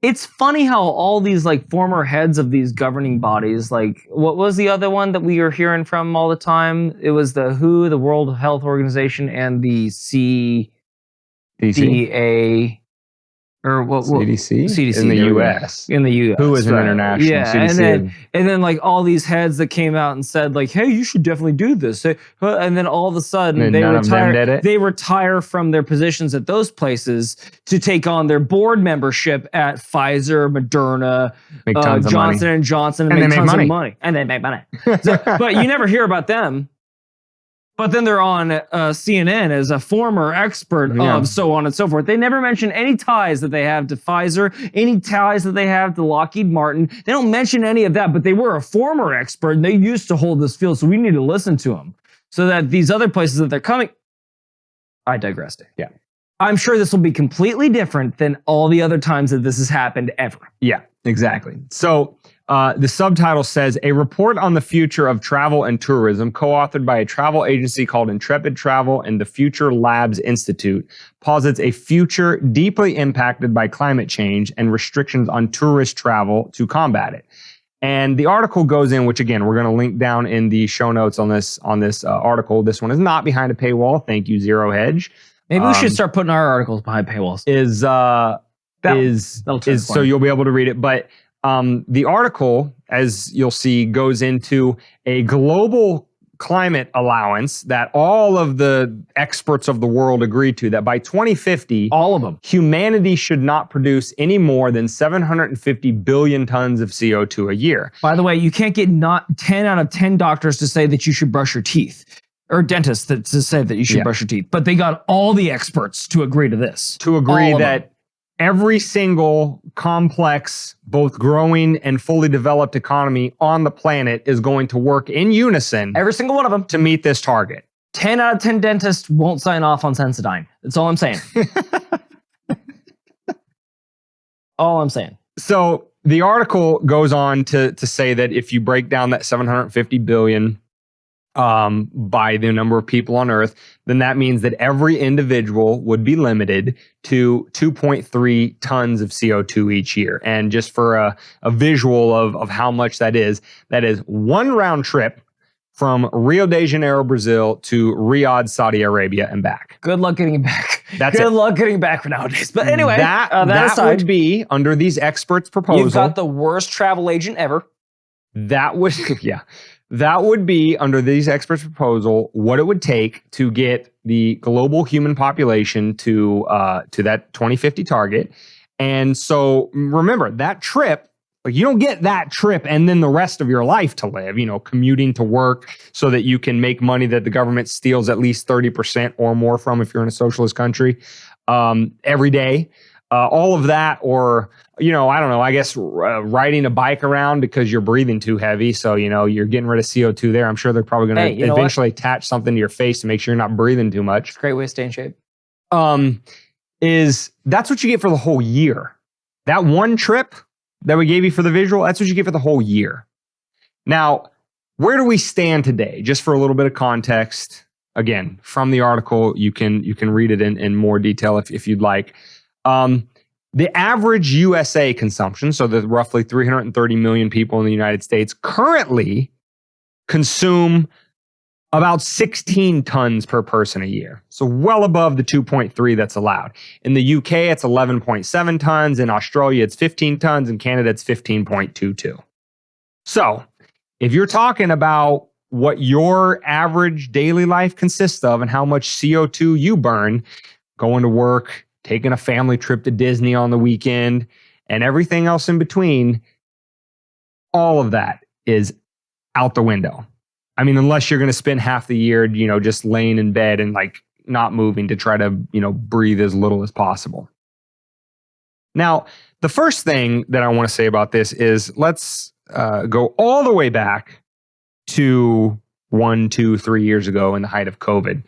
B: It's funny how all these like former heads of these governing bodies, like what was the other one that we were hearing from all the time? It was the WHO, the World Health Organization, and the CDA. Or what?
A: CDC?
B: CDC
A: in the
B: there we go.
A: U.S.
B: In the U.S.
A: Who is an
B: right.
A: international
B: Yeah,
A: CDC?
B: and then like all these heads that came out and said like, "Hey, you should definitely do this." And then all of a sudden
A: And
B: they
A: none of them
B: retire.
A: did it?
B: They retire from their positions at those places to take on their board membership at Pfizer, Moderna,
A: Make tons of
B: Johnson
A: money.
B: and Johnson, and
A: And
B: make
A: they make
B: tons
A: money.
B: of money. And they make money. But you never hear about them. But then they're on CNN as a former expert of so on and so forth. They never mention any ties that they have to Pfizer, any ties that they have to Lockheed Martin. They don't mention any of that, but they were a former expert and they used to hold this field, so we need to listen to them. So that these other places that they're coming... I digressed.
A: Yeah.
B: I'm sure this will be completely different than all the other times that this has happened ever.
A: Yeah, exactly. So the subtitle says, a report on the future of travel and tourism, co-authored by a travel agency called Intrepid Travel and the Future Labs Institute, posits a future deeply impacted by climate change and restrictions on tourist travel to combat it. And the article goes in, which again, we're going to link down in the show notes on this article. This one is not behind a paywall. Thank you, Zero Hedge.
B: Maybe we should start putting our articles behind paywalls.
A: So you'll be able to read it. But the article, as you'll see, goes into a global climate allowance that all of the experts of the world agree to, that by 2050,
B: all of them,
A: humanity should not produce any more than 750 billion tons of CO2 a year.
B: By the way, you can't get not 10 out of 10 doctors to say that you should brush your teeth, or dentists to say that you should brush your teeth. But they got all the experts to agree to this.
A: To agree that every single complex, both growing and fully developed economy on the planet is going to work in unison.
B: Every single one of them.
A: To meet this target.
B: 10 out of 10 dentists won't sign off on Sensodyne. That's all I'm saying. All I'm saying.
A: So the article goes on to say that if you break down that 750 billion by the number of people on Earth, then that means that every individual would be limited to 2.3 tons of CO2 each year. And just for a visual of how much that is one round trip from Rio de Janeiro, Brazil to Riyadh, Saudi Arabia and back.
B: Good luck getting back.
A: That's
B: Good luck getting back for nowadays. But anyway, that aside,
A: would be, under these experts' proposal.
B: You've got the worst travel agent ever.
A: That would, that would be, under these experts' proposal, what it would take to get the global human population to that 2050 target. And so remember, that trip, like, you don't get that trip and then the rest of your life to live, commuting to work so that you can make money that the government steals at least 30% or more from if you're in a socialist country every day. All of that, or, I don't know, I guess riding a bike around because you're breathing too heavy. So, you're getting rid of CO2 there. I'm sure they're probably going to eventually attach something to your face to make sure you're not breathing too much.
B: It's a great way to stay in shape.
A: That's what you get for the whole year. That one trip that we gave you for the visual, that's what you get for the whole year. Now, where do we stand today? Just for a little bit of context, again, from the article, you can read it in more detail if you'd like. The average USA consumption, so the roughly 330 million people in the United States, currently consume about 16 tons per person a year. So well above the 2.3 that's allowed. In the UK, it's 11.7 tons. In Australia, it's 15 tons. In Canada, it's 15.22. So if you're talking about what your average daily life consists of and how much CO2 you burn, going to work, taking a family trip to Disney on the weekend, and everything else in between, all of that is out the window. I mean, unless you're going to spend half the year, just laying in bed and not moving to try to, breathe as little as possible. Now, the first thing that I want to say about this is let's go all the way back to 1, 2, 3 years ago in the height of COVID.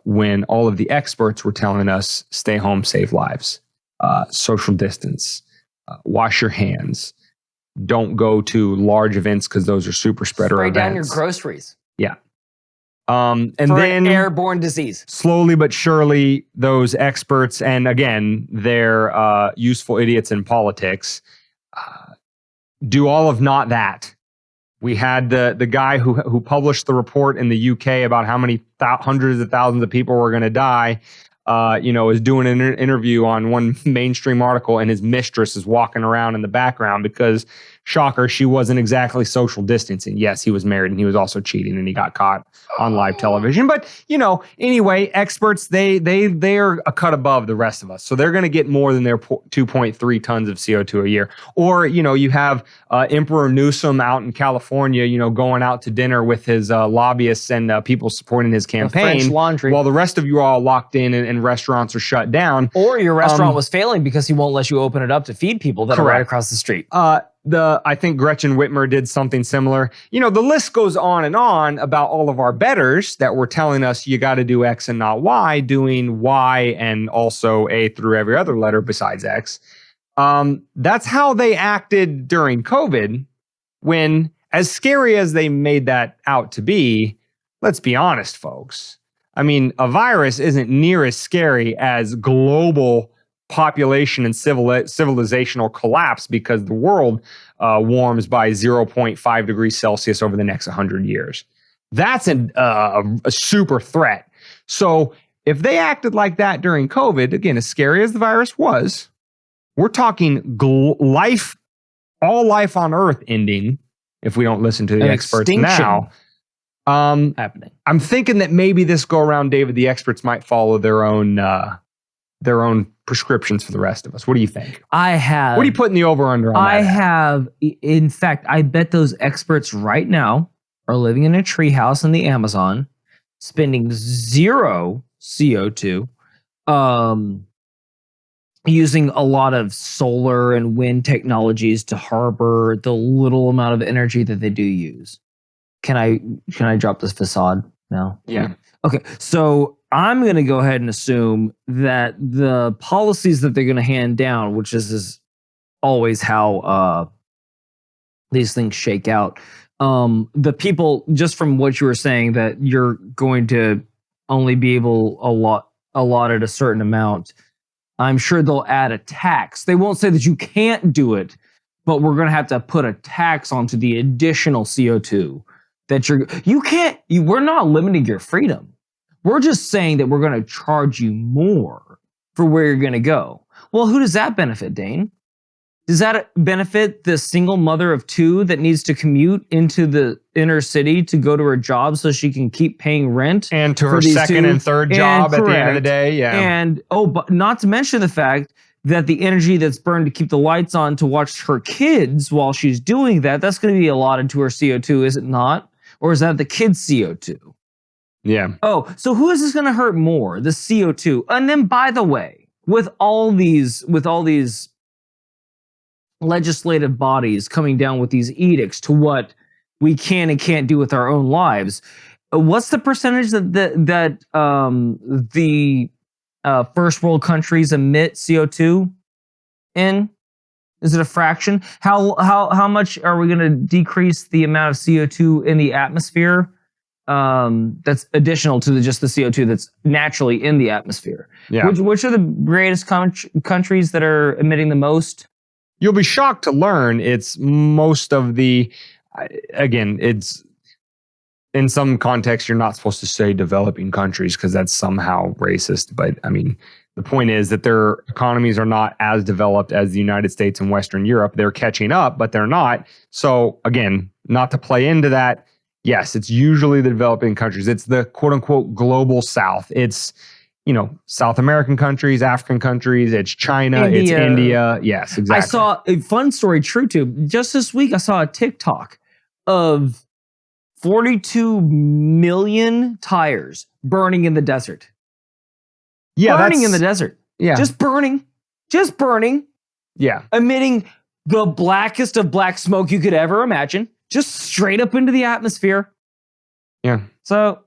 A: When all of the experts were telling us, stay home, save lives, social distance, wash your hands, don't go to large events because those are super spreader events.
B: Spray down your groceries.
A: Yeah. And
B: for
A: then
B: an airborne disease.
A: Slowly but surely, those experts, and again, they're useful idiots in politics, do all of not that. We had the guy who published the report in the UK about how many hundreds of thousands of people were going to die, is doing an interview on one mainstream article, and his mistress is walking around in the background because shocker, she wasn't exactly social distancing. Yes, he was married and he was also cheating and he got caught on live television. But, anyway, experts, they're a cut above the rest of us. So they're going to get more than their 2.3 tons of CO2 a year. Or, you have Emperor Newsom out in California, going out to dinner with his lobbyists and people supporting his campaign.
B: French Laundry.
A: While the rest of you are all locked in and restaurants are shut down.
B: Or your restaurant was failing because he won't let you open it up to feed people that are right across the street.
A: I think Gretchen Whitmer did something similar. The list goes on and on about all of our betters that were telling us you got to do X and not Y, doing Y and also A through every other letter besides X. That's how they acted during COVID, when, as scary as they made that out to be, let's be honest, folks. I mean, a virus isn't near as scary as global population and civilizational collapse because the world warms by 0.5 degrees Celsius over the next 100 years. That's a super threat. So if they acted like that during COVID, again, as scary as the virus was, we're talking all life on Earth ending if we don't listen to the experts now.
B: Happening.
A: I'm thinking that maybe this go around, David, the experts might follow their own prescriptions for the rest of us. What do you think?
B: What
A: are you putting the over under on that?
B: In fact, I bet those experts right now are living in a treehouse in the Amazon, spending 0 CO2, using a lot of solar and wind technologies to harbor the little amount of energy that they do use. Can I drop this facade now?
A: Yeah.
B: Okay, so I'm going to go ahead and assume that the policies that they're going to hand down, which is always how these things shake out, the people, just from what you were saying, that you're going to only be able allotted a certain amount, I'm sure they'll add a tax. They won't say that you can't do it, but we're going to have to put a tax onto the additional CO2 that we're not limiting your freedom. We're just saying that we're going to charge you more for where you're going to go. Well, who does that benefit, Dane? Does that benefit the single mother of 2 that needs to commute into the inner city to go to her job so she can keep paying rent?
A: And to her second and third job at the end of the day, yeah.
B: And, but not to mention the fact that the energy that's burned to keep the lights on to watch her kids while she's doing that's going to be allotted to her CO2, is it not? Or is that the kids' CO2?
A: Yeah.
B: Oh, so who is this going to hurt more? The CO2. And then, by the way, with all these legislative bodies coming down with these edicts to what we can and can't do with our own lives, what's the percentage that the first world countries emit CO2 in? Is it a fraction? How much are we going to decrease the amount of CO2 in the atmosphere? That's additional to just the CO2 that's naturally in the atmosphere.
A: Yeah.
B: Which are the greatest countries that are emitting the most?
A: You'll be shocked to learn it's most of the. Again, it's in some contexts you're not supposed to say developing countries because that's somehow racist. But I mean, the point is that their economies are not as developed as the United States and Western Europe. They're catching up, but they're not. So again, not to play into that. Yes, it's usually the developing countries. It's the quote unquote global South. It's, South American countries, African countries. It's China. India. It's India. Yes, exactly.
B: I saw a fun story, TrueTube. Just this week, I saw a TikTok of 42 million tires burning in the desert.
A: Yeah,
B: burning in the desert.
A: Yeah.
B: Just burning.
A: Yeah.
B: Emitting the blackest of black smoke you could ever imagine. Just straight up into the atmosphere.
A: Yeah.
B: So,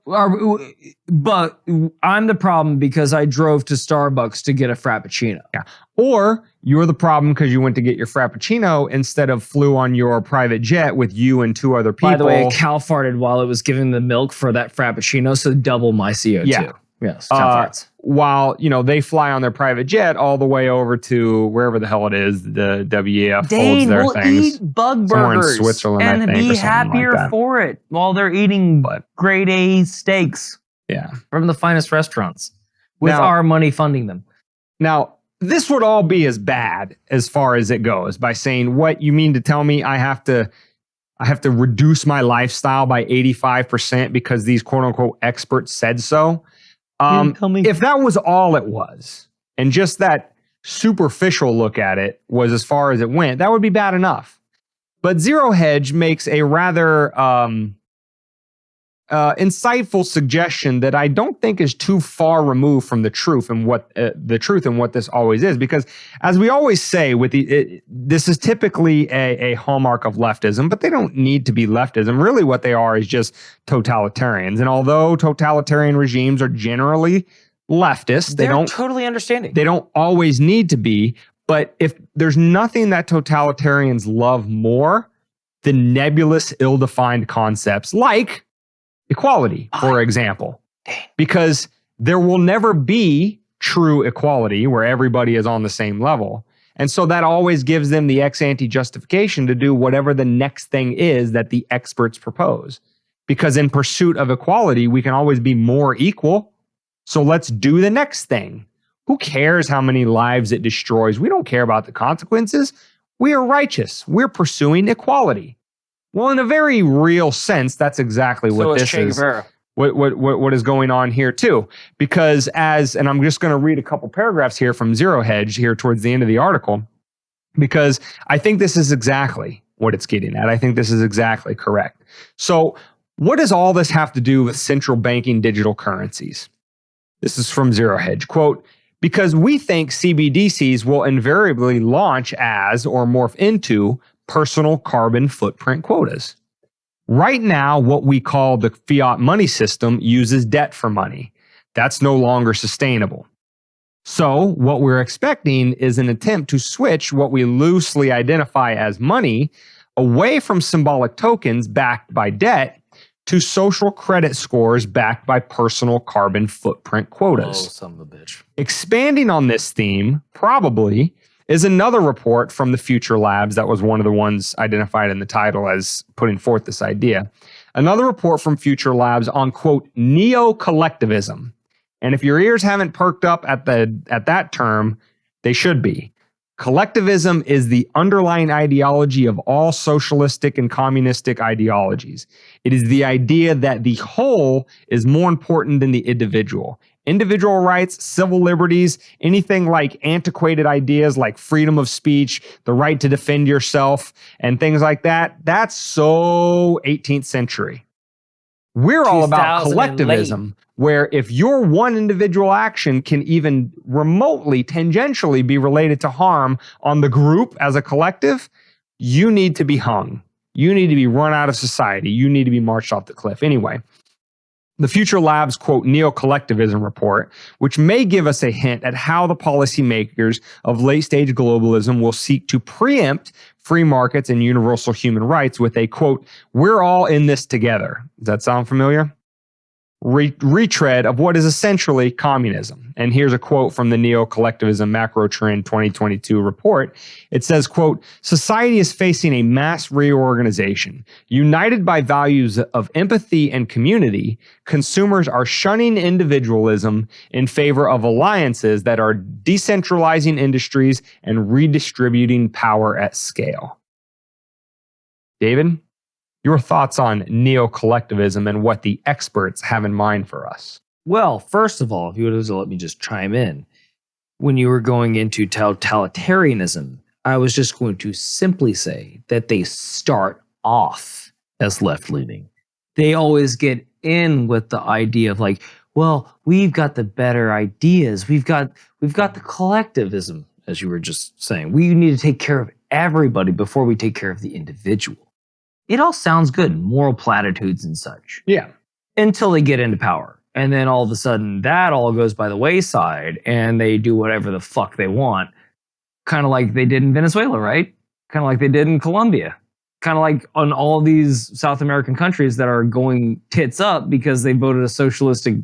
B: but I'm the problem because I drove to Starbucks to get a Frappuccino.
A: Yeah. Or you're the problem because you went to get your Frappuccino instead of flew on your private jet with you and 2 other people.
B: By the way, a cow farted while it was giving the milk for that Frappuccino, so double my CO2.
A: Yeah.
B: Yes, cow farts.
A: While, they fly on their private jet all the way over to wherever the hell it is, the WEF holds their things.
B: Eat bug
A: somewhere
B: burgers
A: in Switzerland,
B: and
A: I think,
B: be happier
A: like
B: for it while they're eating grade A steaks
A: from
B: the finest restaurants with our money funding them.
A: Now, this would all be as bad as far as it goes by saying, what you mean to tell me I have to reduce my lifestyle by 85% because these quote unquote experts said so.
B: Tell me.
A: If that was all it was, and just that superficial look at it was as far as it went, that would be bad enough. But Zero Hedge makes a rather insightful suggestion that I don't think is too far removed from the truth and what this always is. Because as we always say, this is typically a hallmark of leftism, but they don't need to be leftism. Really, what they are is just totalitarians. And although totalitarian regimes are generally leftist,
B: They're totally understanding.
A: They don't always need to be. But if there's nothing that totalitarians love more than nebulous, ill-defined concepts like equality, for example, because there will never be true equality where everybody is on the same level. And so that always gives them the ex-ante justification to do whatever the next thing is that the experts propose. Because in pursuit of equality, we can always be more equal. So let's do the next thing. Who cares how many lives it destroys? We don't care about the consequences. We are righteous. We're pursuing equality. Well, in a very real sense, that's exactly what this is. What is going on here too? Because and I'm just going to read a couple paragraphs here from Zero Hedge here towards the end of the article, because I think this is exactly what it's getting at. I think this is exactly correct. So what does all this have to do with central banking digital currencies? This is from Zero Hedge. Quote, because we think CBDCs will invariably launch as or morph into personal carbon footprint quotas. Right now, what we call the fiat money system uses debt for money. That's no longer sustainable. So what we're expecting is an attempt to switch what we loosely identify as money away from symbolic tokens backed by debt to social credit scores backed by personal carbon footprint quotas.
B: Oh, son of a bitch.
A: Expanding on this theme, probably, is another report from the Future Labs that was one of the ones identified in the title as putting forth this idea. Another report from Future Labs on, quote, neo-collectivism. And if your ears haven't perked up at that term, they should be. Collectivism is the underlying ideology of all socialistic and communistic ideologies. It is the idea that the whole is more important than the individual. Individual rights, civil liberties, anything like antiquated ideas like freedom of speech, the right to defend yourself, and things like that, that's so 18th century. We're all about collectivism, where if your one individual action can even remotely, tangentially be related to harm on the group as a collective, you need to be hung. You need to be run out of society. You need to be marched off the cliff. Anyway, the Future Labs, quote, neo-collectivism report, which may give us a hint at how the policymakers of late-stage globalism will seek to preempt free markets and universal human rights with a, quote, we're all in this together. Does that sound familiar? Retread of what is essentially communism. And here's a quote from the Neo-Collectivism Macro Trend 2022 report. It says, quote, society is facing a mass reorganization. United by values of empathy and community, consumers are shunning individualism in favor of alliances that are decentralizing industries and redistributing power at scale. David? Your thoughts on neo-collectivism and what the experts have in mind for us?
B: Well, first of all, if you would let me just chime in, when you were going into totalitarianism, I was just going to simply say that they start off as left-leaning. They always get in with the idea of like, well, we've got the better ideas. We've got the collectivism, as you were just saying. We need to take care of everybody before we take care of the individual. It all sounds good, moral platitudes and such.
A: Yeah.
B: Until they get into power. And then all of a sudden, that all goes by the wayside, and they do whatever the fuck they want. Kind of like they did in Venezuela, right? Kind of like they did in Colombia. Kind of like on all these South American countries that are going tits up because they voted a socialistic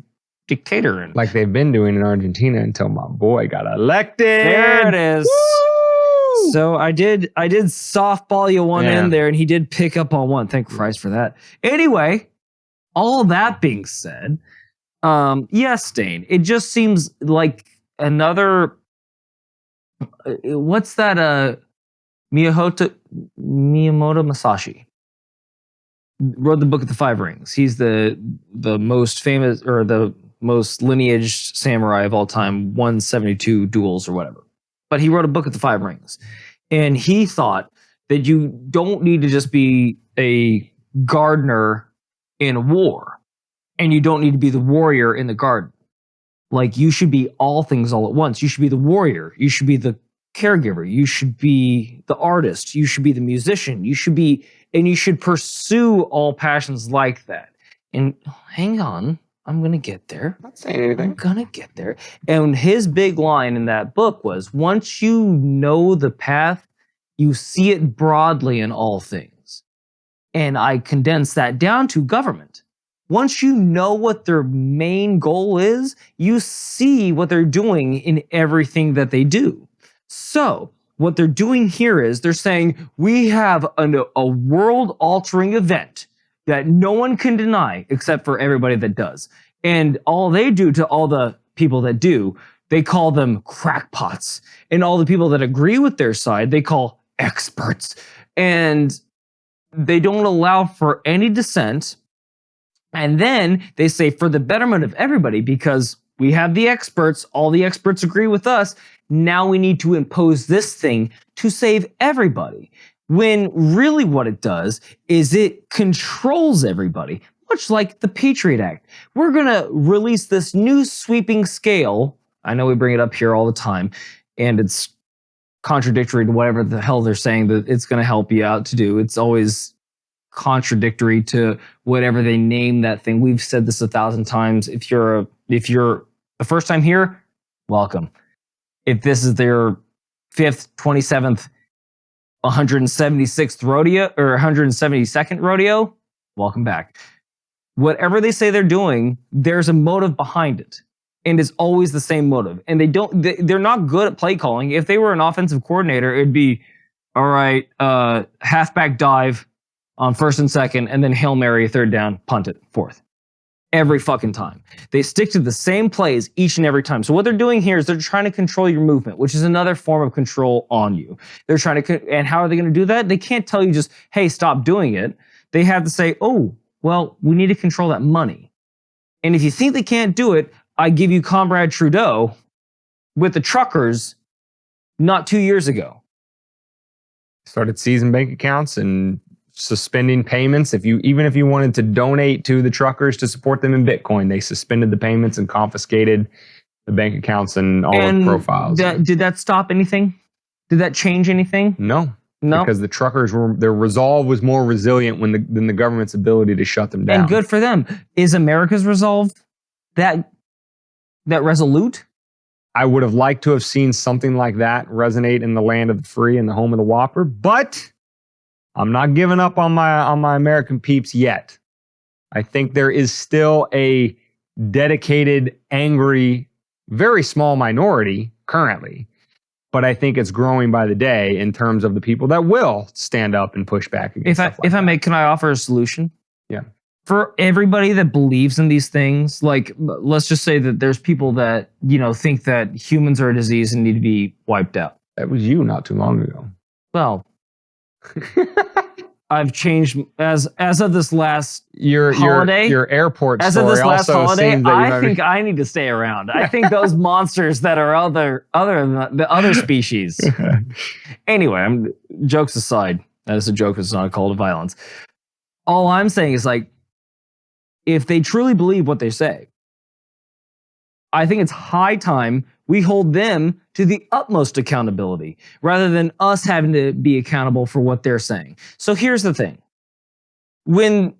B: dictator in.
A: Like they've been doing in Argentina until my boy got elected.
B: There it is. Woo! So I did softball you one in there, and he did pick up on one. Thank Christ for that. Anyway, all that being said, yes, Dane, it just seems like another what's that? Miyamoto Masashi wrote the Book of the Five Rings. He's the most famous or the most lineaged samurai of all time, 172 duels or whatever. But he wrote a Book of the Five Rings. And he thought that you don't need to just be a gardener in a war, and you don't need to be the warrior in the garden. Like, you should be all things all at once. You should be the warrior. You should be the caregiver. You should be the artist. You should be the musician. You should pursue all passions like that. And hang on, I'm going to get there.
A: I'm not saying anything.
B: I'm going to get there. And his big line in that book was, once you know the path, you see it broadly in all things. And I condensed that down to government. Once you know what their main goal is, you see what they're doing in everything that they do. So what they're doing here is they're saying, we have a world-altering event that no one can deny except for everybody that does. And all they do to all the people that do, they call them crackpots. And all the people that agree with their side, they call experts. And they don't allow for any dissent. And then they say, for the betterment of everybody, because we have the experts, all the experts agree with us, now we need to impose this thing to save everybody. When really what it does is it controls everybody, much like the Patriot Act. We're going to release this new sweeping scale. I know we bring it up here all the time, and it's contradictory to whatever the hell they're saying that it's going to help you out to do. It's always contradictory to whatever they name that thing. We've said this 1,000 times. If you're the first time here, welcome. If this is their 5th, 27th, 176th rodeo or 172nd rodeo, welcome back. Whatever they say they're doing, there's a motive behind it. And it's always the same motive. And they're not good at play calling. If they were an offensive coordinator, it'd be, all right, halfback dive on 1st and 2nd, and then Hail Mary, 3rd down, punt it, 4th. Every fucking time. They stick to the same plays each and every time. So what they're doing here is they're trying to control your movement, which is another form of control on you. They're trying to, and how are they going to do that? They can't tell you just, hey, stop doing it. They have to say, oh, well, we need to control that money. And if you think they can't do it, I give you Comrade Trudeau with the truckers not 2 years ago.
A: Started seizing bank accounts and suspending payments. Even if you wanted to donate to the truckers to support them in Bitcoin, they suspended the payments and confiscated the bank accounts and all the profiles.
B: Did that stop anything? Did that change anything?
A: No.
B: No.
A: Because the truckers their resolve was more resilient than the government's ability to shut them down.
B: And good for them. Is America's resolve that resolute?
A: I would have liked to have seen something like that resonate in the land of the free and the home of the Whopper, but I'm not giving up on my American peeps yet. I think there is still a dedicated, angry, very small minority currently, but I think it's growing by the day in terms of the people that will stand up and push back against
B: If I may, can I offer a solution?
A: Yeah.
B: For everybody that believes in these things, like, let's just say that there's people that, think that humans are a disease and need to be wiped out.
A: That was you not too long ago.
B: Well, I've changed as of this last holiday.
A: Your airport
B: as
A: story
B: of this last
A: also
B: holiday,
A: seems that
B: I think I need to stay around. I think those monsters that are other than the other species. Anyway, jokes aside, that is a joke. It's not a call to violence. All I'm saying is, like, if they truly believe what they say, I think it's high time we hold them to the utmost accountability rather than us having to be accountable for what they're saying. So here's the thing. When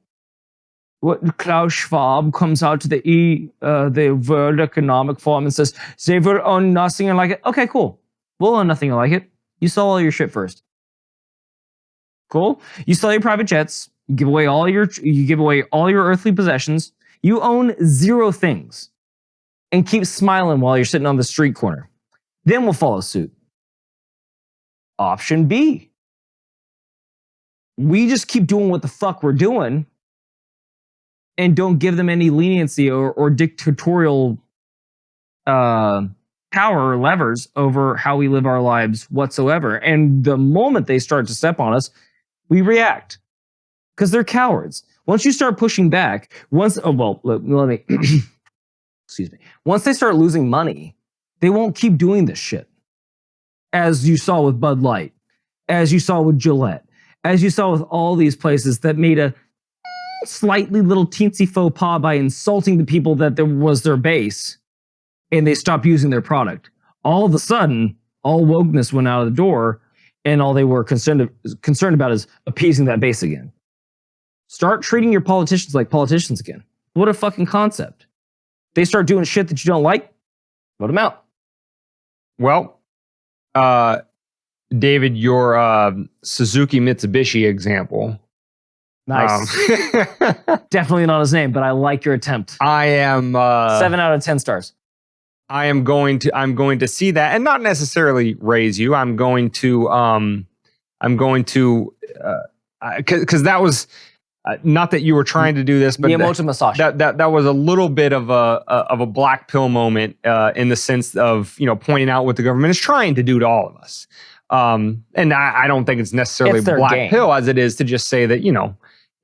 B: Klaus Schwab comes out to the World Economic Forum and says, they will own nothing like it. Okay, cool. We'll own nothing like it. You sell all your shit first. Cool. You sell your private jets. You give away all your earthly possessions. You own 0 things. And keep smiling while you're sitting on the street corner. Then we'll follow suit. Option B. We just keep doing what the fuck we're doing and don't give them any leniency or dictatorial power or levers over how we live our lives whatsoever. And the moment they start to step on us, we react because they're cowards. Once you start pushing back, let me, excuse me. Once they start losing money, they won't keep doing this shit. As you saw with Bud Light, as you saw with Gillette, as you saw with all these places that made a slightly little teensy faux pas by insulting the people that was their base, and they stopped using their product. All of a sudden, all wokeness went out of the door, and all they were concerned about is appeasing that base again. Start treating your politicians like politicians again. What a fucking concept. They start doing shit that you don't like, vote them out.
A: Well, David, your Suzuki Mitsubishi example.
B: Nice. Definitely not his name, but I like your attempt.
A: I am
B: 7 out of 10 stars.
A: I'm going to see that, and not necessarily raise you. I'm going to because that was not that you were trying to do this, but
B: Miyamoto Masashi.
A: That was a little bit of a black pill moment in the sense of, you know, pointing out what the government is trying to do to all of us. And I don't think it's necessarily black pill as it is to just say that, you know,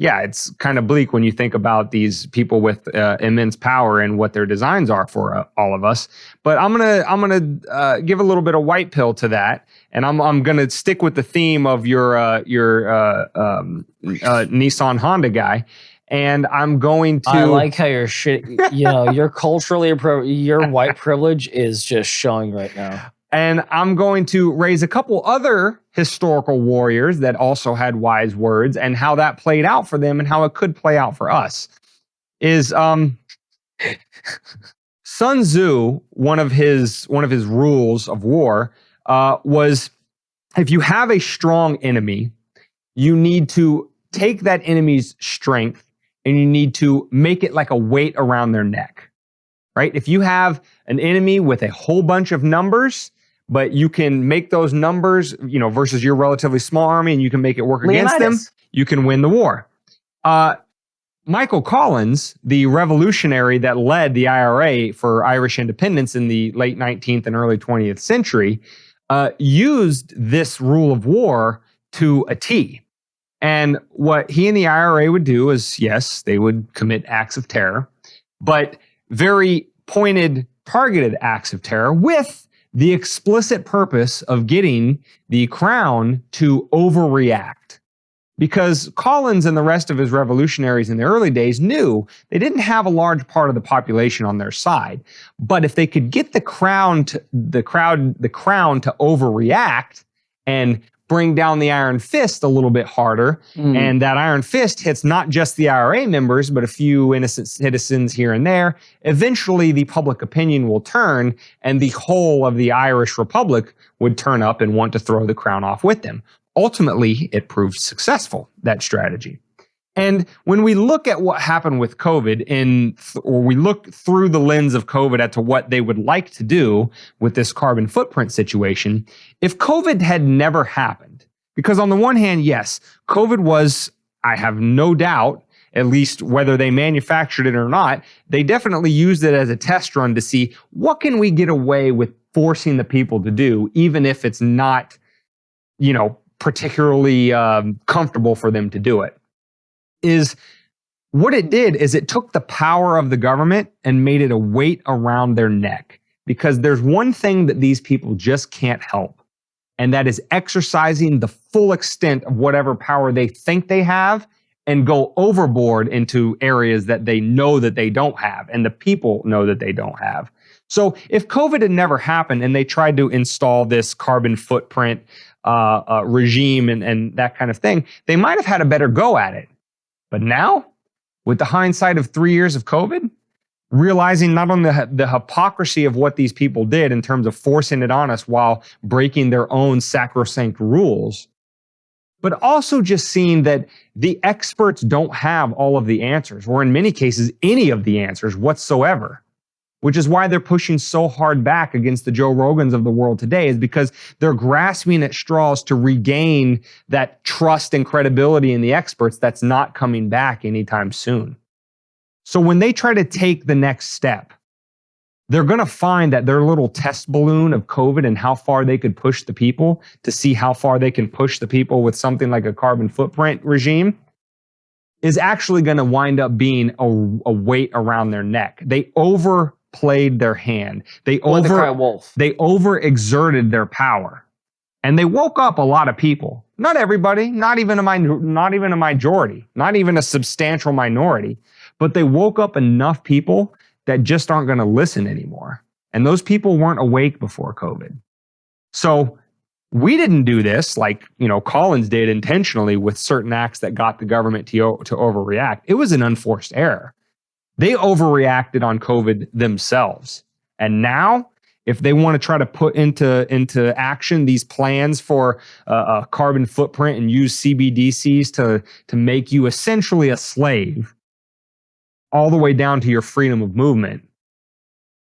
A: yeah, it's kind of bleak when you think about these people with immense power and what their designs are for all of us. But I'm gonna give a little bit of white pill to that, and I'm gonna stick with the theme of your Nissan Honda guy, and I'm going to.
B: I like how your shit, you know, your culturally your white privilege is just showing right now.
A: And I'm going to raise a couple other historical warriors that also had wise words and how that played out for them and how it could play out for us. Is Sun Tzu, one of his rules of war was, if you have a strong enemy, you need to take that enemy's strength and you need to make it like a weight around their neck, right? If you have an enemy with a whole bunch of numbers, but you can make those numbers, you know, versus your relatively small army, and you can make it work against them, you can win the war. Michael Collins, the revolutionary that led the IRA for Irish independence in the late 19th and early 20th century, used this rule of war to a T. And what he and the IRA would do is, yes, they would commit acts of terror, but very pointed, targeted acts of terror with the explicit purpose of getting the crown to overreact. Because Collins and the rest of his revolutionaries in the early days knew they didn't have a large part of the population on their side. But if they could get the crown to overreact and bring down the iron fist a little bit harder, and that iron fist hits not just the IRA members, but a few innocent citizens here and there, eventually the public opinion will turn and the whole of the Irish Republic would turn up and want to throw the crown off with them. Ultimately, it proved successful, that strategy. And when we look at what happened with COVID, or we look through the lens of COVID as to what they would like to do with this carbon footprint situation, if COVID had never happened, because on the one hand, yes, COVID was, I have no doubt, at least whether they manufactured it or not, they definitely used it as a test run to see what can we get away with forcing the people to do, even if it's not, you know, particularly comfortable for them to do it. Is what it did is it took the power of the government and made it a weight around their neck. Because there's one thing that these people just can't help, and that is exercising the full extent of whatever power they think they have and go overboard into areas that they know that they don't have and the people know that they don't have. So if COVID had never happened and they tried to install this carbon footprint regime and that kind of thing, they might have had a better go at it. But now, with the hindsight of 3 years of COVID, realizing not only the hypocrisy of what these people did in terms of forcing it on us while breaking their own sacrosanct rules, but also just seeing that the experts don't have all of the answers, or in many cases, any of the answers whatsoever. Which is why they're pushing so hard back against the Joe Rogans of the world today, is because they're grasping at straws to regain that trust and credibility in the experts that's not coming back anytime soon. So when they try to take the next step they're going to find that their little test balloon of COVID and how far they could push the people to see how far they can push the people with something like a carbon footprint regime is actually going to wind up being a weight around their neck. They overplayed their hand. They overexerted their power. And they woke up a lot of people. Not everybody, not even a majority, not even a substantial minority, but they woke up enough people that just aren't going to listen anymore. And those people weren't awake before COVID. So we didn't do this like, Collins did intentionally with certain acts that got the government to overreact. It was an unforced error. They overreacted on COVID themselves. And now, if they want to try to put into action these plans for a carbon footprint and use CBDCs to make you essentially a slave, all the way down to your freedom of movement,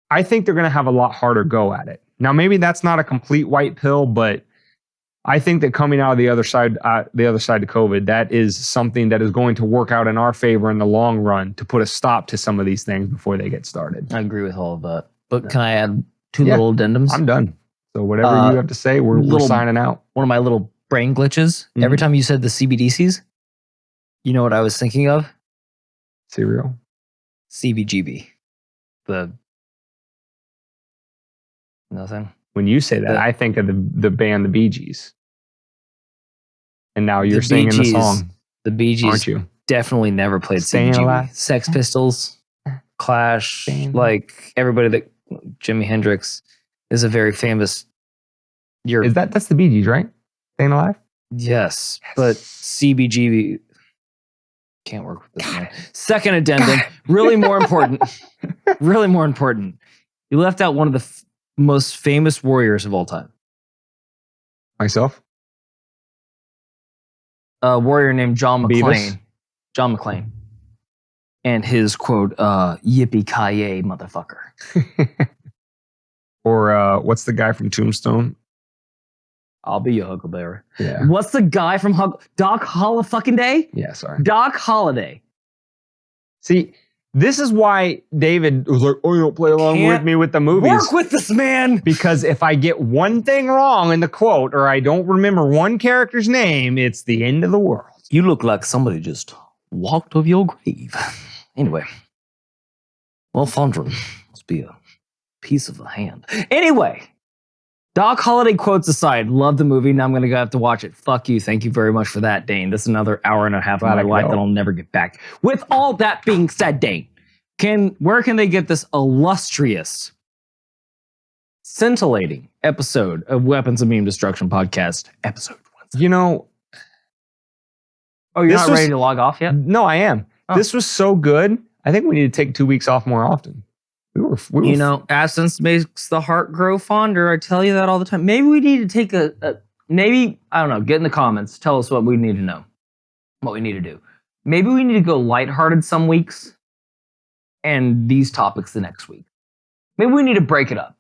A: I think they're going to have a lot harder go at it. Now, maybe that's not a complete white pill, but I think that coming out of the other side to COVID, that is something that is going to work out in our favor in the long run to put a stop to some of these things before they get started.
B: I agree with all of that. But can I add two little addendums?
A: I'm done. So whatever you have to say, we're signing out.
B: One of my little brain glitches. Mm-hmm. Every time you said the CBDCs, you know what I was thinking of?
A: Cereal.
B: CBGB. Nothing.
A: When you say that, I think of the band, the Bee Gees. And now you're singing the song.
B: The Bee Gees, aren't you? Definitely never played CBGB. Sex Pistols, Clash, like everybody that Jimi Hendrix is a very famous.
A: That's the Bee Gees, right? Staying Alive?
B: Yes. But CBGB can't work with this one. Second addendum, really more important. Really more important. You left out one of the most famous warriors of all time.
A: Myself?
B: A warrior named John McClane.
A: Beavis?
B: John McClane. And his quote, yippee-ki-yay, motherfucker.
A: Or what's the guy from Tombstone?
B: I'll be your Huckleberry.
A: Yeah.
B: What's the guy from Doc Holliday?
A: Yeah, sorry.
B: Doc Holliday.
A: See, this is why David was like, oh, you don't play along with me with the movies.
B: Work with this man.
A: Because if I get one thing wrong in the quote or I don't remember one character's name, it's the end of the world.
B: You look like somebody just walked over your grave. Anyway. Well, Fondren must be a piece of a hand. Anyway. Doc Holliday quotes aside, love the movie. Now I'm going to have to watch it. Fuck you. Thank you very much for that, Dane. This is another hour and a half of my life that I'll never get back. With all that being said, Dane, where can they get this illustrious, scintillating episode of Weapons of Meme Destruction podcast, episode 1?
A: Oh,
B: you're not ready to log off yet?
A: No, I am. Oh. This was so good. I think we need to take 2 weeks off more often. We were
B: absence makes the heart grow fonder. I tell you that all the time. Maybe we need to take maybe, I don't know, get in the comments. Tell us what we need to know. What we need to do. Maybe we need to go lighthearted some weeks and these topics the next week. Maybe we need to break it up.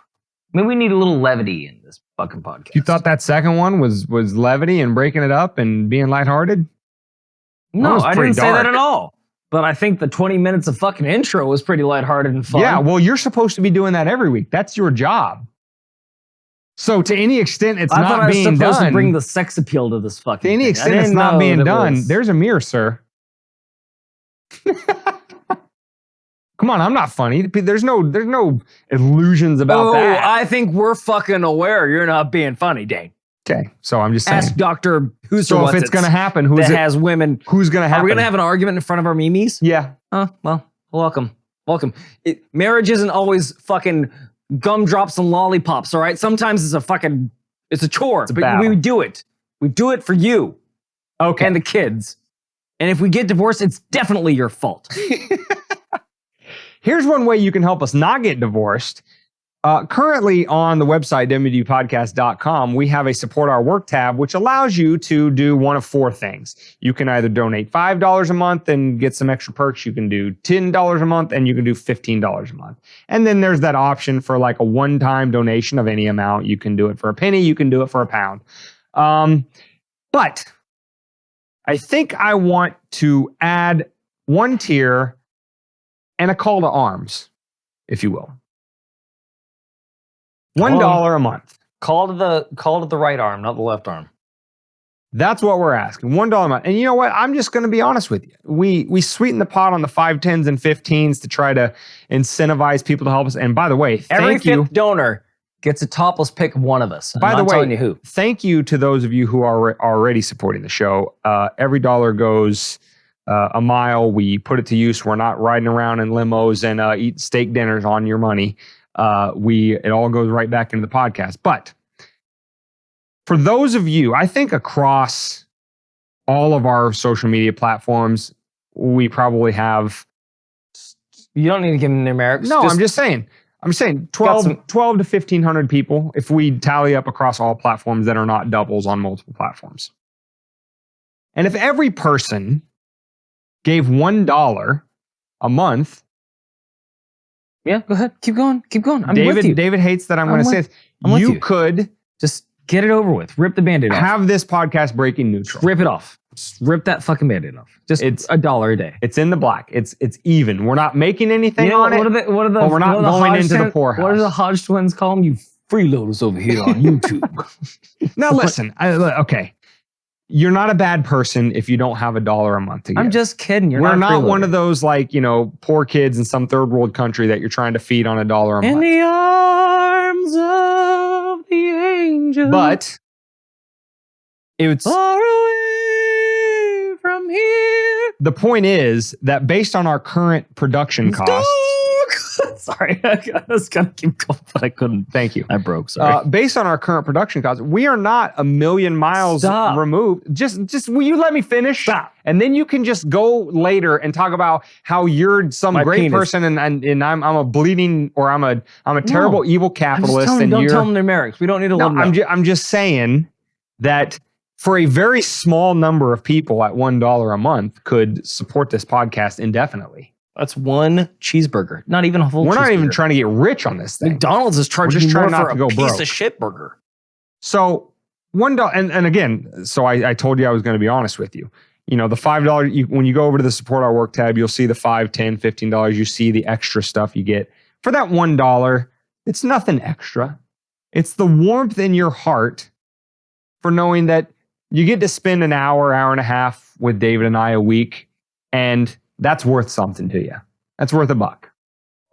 B: Maybe we need a little levity in this fucking podcast.
A: You thought that second one was levity and breaking it up and being lighthearted?
B: No, I didn't say that at all. But I think the 20 minutes of fucking intro was pretty lighthearted and fun.
A: Yeah, well, you're supposed to be doing that every week. That's your job. So to any extent it's not being done. I thought I was supposed to
B: bring the sex appeal to this fucking
A: thing. To any extent it's not being done, there's a mirror, sir. Come on, I'm not funny. There's no illusions about that.
B: I think we're fucking aware you're not being funny, Dane.
A: Okay, so I'm just saying.
B: Ask Dr. Who's
A: so if it's going to happen, who's
B: that has women?
A: Who's going to happen?
B: Are we going to have an argument in front of our memes?
A: Yeah.
B: Well, welcome. Marriage isn't always fucking gumdrops and lollipops, all right? Sometimes it's a chore. But we do it. We do it for you.
A: Okay.
B: And the kids. And if we get divorced, it's definitely your fault.
A: Here's one way you can help us not get divorced. Currently on the website, wdpodcast.com, we have a support our work tab, which allows you to do one of four things. You can either donate $5 a month and get some extra perks. You can do $10 a month and you can do $15 a month. And then there's that option for like a one-time donation of any amount. You can do it for a penny. You can do it for £1. But I think I want to add one tier and a call to arms, if you will. $1 a month.
B: Call to the right arm, not the left arm.
A: That's what we're asking. $1 a month. And you know what? I'm just going to be honest with you. We sweeten the pot on the 5, 10s, and 15s to try to incentivize people to help us. And by the way,
B: Every
A: thank you.
B: fifth donor gets a topless pic of one of us.
A: By the way,
B: telling you who.
A: Thank you to those of you who are already supporting the show. Every dollar goes a mile. We put it to use. We're not riding around in limos and eating steak dinners on your money. It all goes right back into the podcast. But for those of you, I think across all of our social media platforms, we probably have.
B: You don't need to give them numerics.
A: No, I'm just saying 12 to 1,500 people if we tally up across all platforms that are not doubles on multiple platforms. And if every person gave $1 a month.
B: Yeah, go ahead. Keep going. I'm with you.
A: David hates that I'm going to say this. You could
B: just get it over with. Rip the Band-Aid off.
A: Have this podcast breaking neutral.
B: Rip it off. Just rip that fucking Band-Aid off. It's $1 a day.
A: It's in the black. It's even. We're not making anything on it.
B: We're
A: not going into the poorhouse.
B: What do the Hodge twins call them? You freeloaders over here on YouTube.
A: Now listen. Okay. You're not a bad person if you don't have $1 a month to give.
B: I'm just kidding.
A: We're not one of those poor kids in some third world country that you're trying to feed on $1 a month.
B: In the arms of the angel.
A: But it's
B: far away from here.
A: The point is that based on our current production costs.
B: Sorry, I was gonna keep going, but I couldn't.
A: Thank you.
B: I broke. Sorry.
A: Based on our current production costs, we are not a million miles removed. Just will you let me finish?
B: Stop.
A: And then you can just go later and talk about how you're some great person and I'm a bleeding or I'm a terrible evil capitalist.
B: Don't tell them numerics. We don't need to let them know.
A: I'm just saying that for a very small number of people at $1 a month could support this podcast indefinitely.
B: That's one cheeseburger. Not even a full cheeseburger.
A: We're not even trying to get rich on this thing.
B: McDonald's is charging you more for a piece of shit burger.
A: So $1, and again, so I told you I was going to be honest with you. The $5, when you go over to the support our work tab, you'll see the $5, $10, $15. You see the extra stuff you get. For that $1, it's nothing extra. It's the warmth in your heart for knowing that you get to spend an hour and a half with David and I a week, and that's worth something to you. That's worth $1.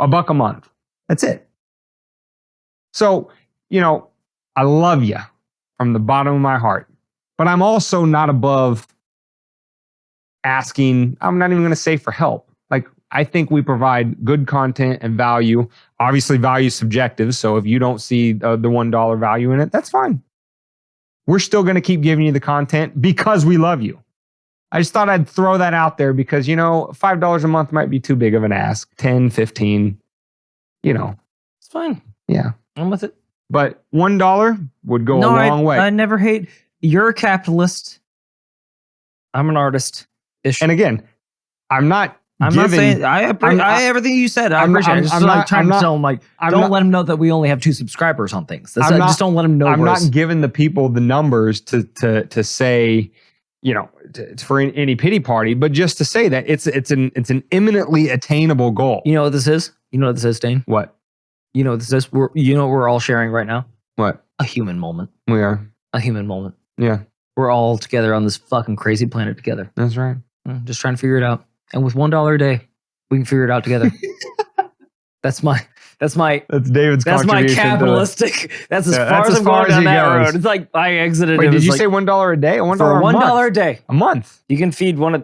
A: $1 a month. That's it. So, I love you from the bottom of my heart, but I'm also not above asking, I'm not even going to say for help. I think we provide good content and value. Obviously, value is subjective. So if you don't see the $1 value in it, that's fine. We're still going to keep giving you the content because we love you. I just thought I'd throw that out there because, $5 a month might be too big of an ask. 10, 15,
B: It's fine.
A: Yeah.
B: I'm with it.
A: But $1 would go a long way.
B: I never hate. You're a capitalist. I'm an artist.
A: And again, I'm not
B: saying I everything you said. I appreciate it. I'm trying to tell them don't let them know that we only have 2 subscribers on things. Just don't let them know.
A: I'm not giving the people the numbers to say, for any pity party, but just to say that it's an imminently attainable goal.
B: You know what this is? You know what this is, Dane?
A: What?
B: You know what this is? What we're all sharing right now?
A: What?
B: A human moment.
A: We are.
B: A human moment.
A: Yeah.
B: We're all together on this fucking crazy planet together.
A: That's right.
B: Just trying to figure it out. And with $1 a day, we can figure it out together. That's David's contribution. That's my capitalistic. That's as far as I'm going down that road. It's like I exited.
A: Wait, did you say $1 a day? $1
B: for $1 a day.
A: A month.
B: You can feed one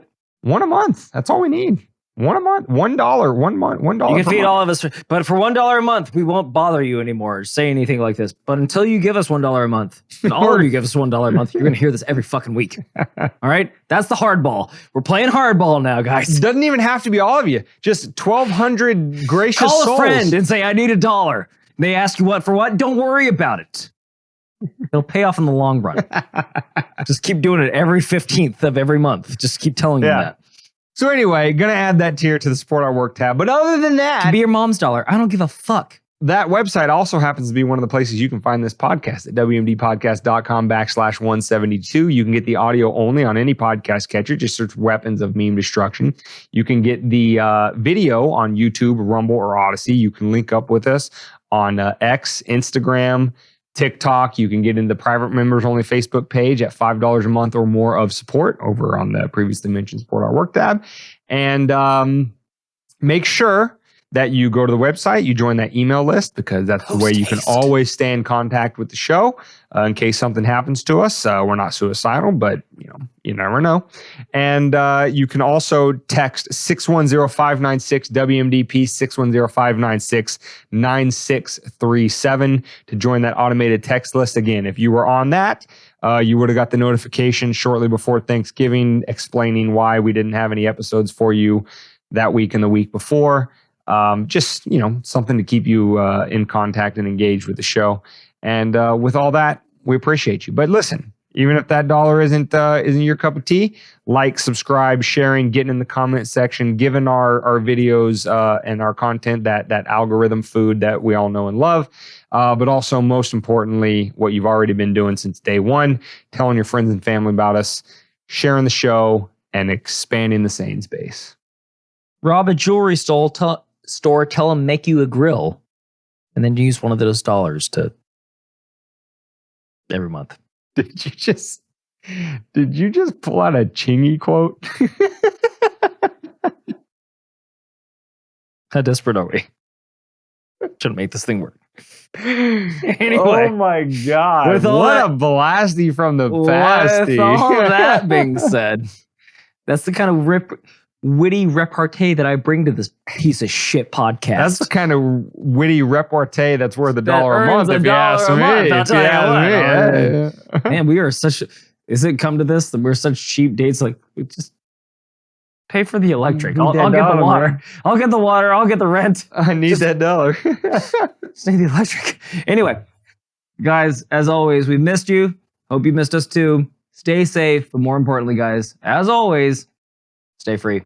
A: a month. That's all we need. One a month. $1. 1 month. $1.
B: You can feed all of us, but for $1 a month, we won't bother you anymore. Or say anything like this. But until you give us $1 a month, and all of you give us $1 a month, you're gonna hear this every fucking week. All right, that's the hardball. We're playing hardball now, guys.
A: It doesn't even have to be all of you. Just 1,200 gracious
B: souls. Call a friend
A: souls.
B: and say, "I need $1." They ask you what for what? Don't worry about it. It'll pay off in the long run. Just keep doing it every 15th of every month. Just keep telling them that.
A: So anyway, gonna add that tier to the support our work tab. But other than that,
B: it can be your mom's dollar. I don't give a fuck.
A: that website also happens to be one of the places you can find this podcast at wmdpodcast.com/172. You can get the audio only on any podcast catcher. Just search Weapons of Meme Destruction. You can get the video on YouTube, Rumble, or Odyssey. You can link up with us on X, Instagram, TikTok. You can get in the private members only Facebook page at $5 a month or more of support over on the previously mentioned Support Our Work tab. And make sure that you go to the website, you join that email list, because that's the way you can always stay in contact with the show in case something happens to us. We're not suicidal, but you never know. And you can also text 610-596-WMDP, 610-596-9637 to join that automated text list. Again, if you were on that, you would have got the notification shortly before Thanksgiving explaining why we didn't have any episodes for you that week and the week before. Just, something to keep you in contact and engaged with the show. And with all that, we appreciate you. But listen, even if that dollar isn't your cup of tea, like, subscribe, sharing, getting in the comment section, giving our videos and our content that algorithm food that we all know and love. But also, most importantly, what you've already been doing since day one, telling your friends and family about us, sharing the show, and expanding the Sane's base.
B: Rob a jewelry store, tell them make you a grill, and then use one of those dollars to every month.
A: Did you just pull out a Chingy quote?
B: How desperate are we? Shouldn't make this thing work. Anyway,
A: oh my God! What a blasty from the pasty.
B: With all that being said, that's the kind of witty repartee that I bring to this piece of shit podcast.
A: That's the kind of witty repartee that's worth $1 a month, if you ask me.
B: Man, we are such. Is it come to this that we're such cheap dates? Like, we just pay for the electric. I'll get the water. I'll get the water. I'll get the rent.
A: I need that dollar.
B: Just need the electric. Anyway, guys, as always, we missed you. Hope you missed us too. Stay safe, but more importantly, guys, as always, stay free.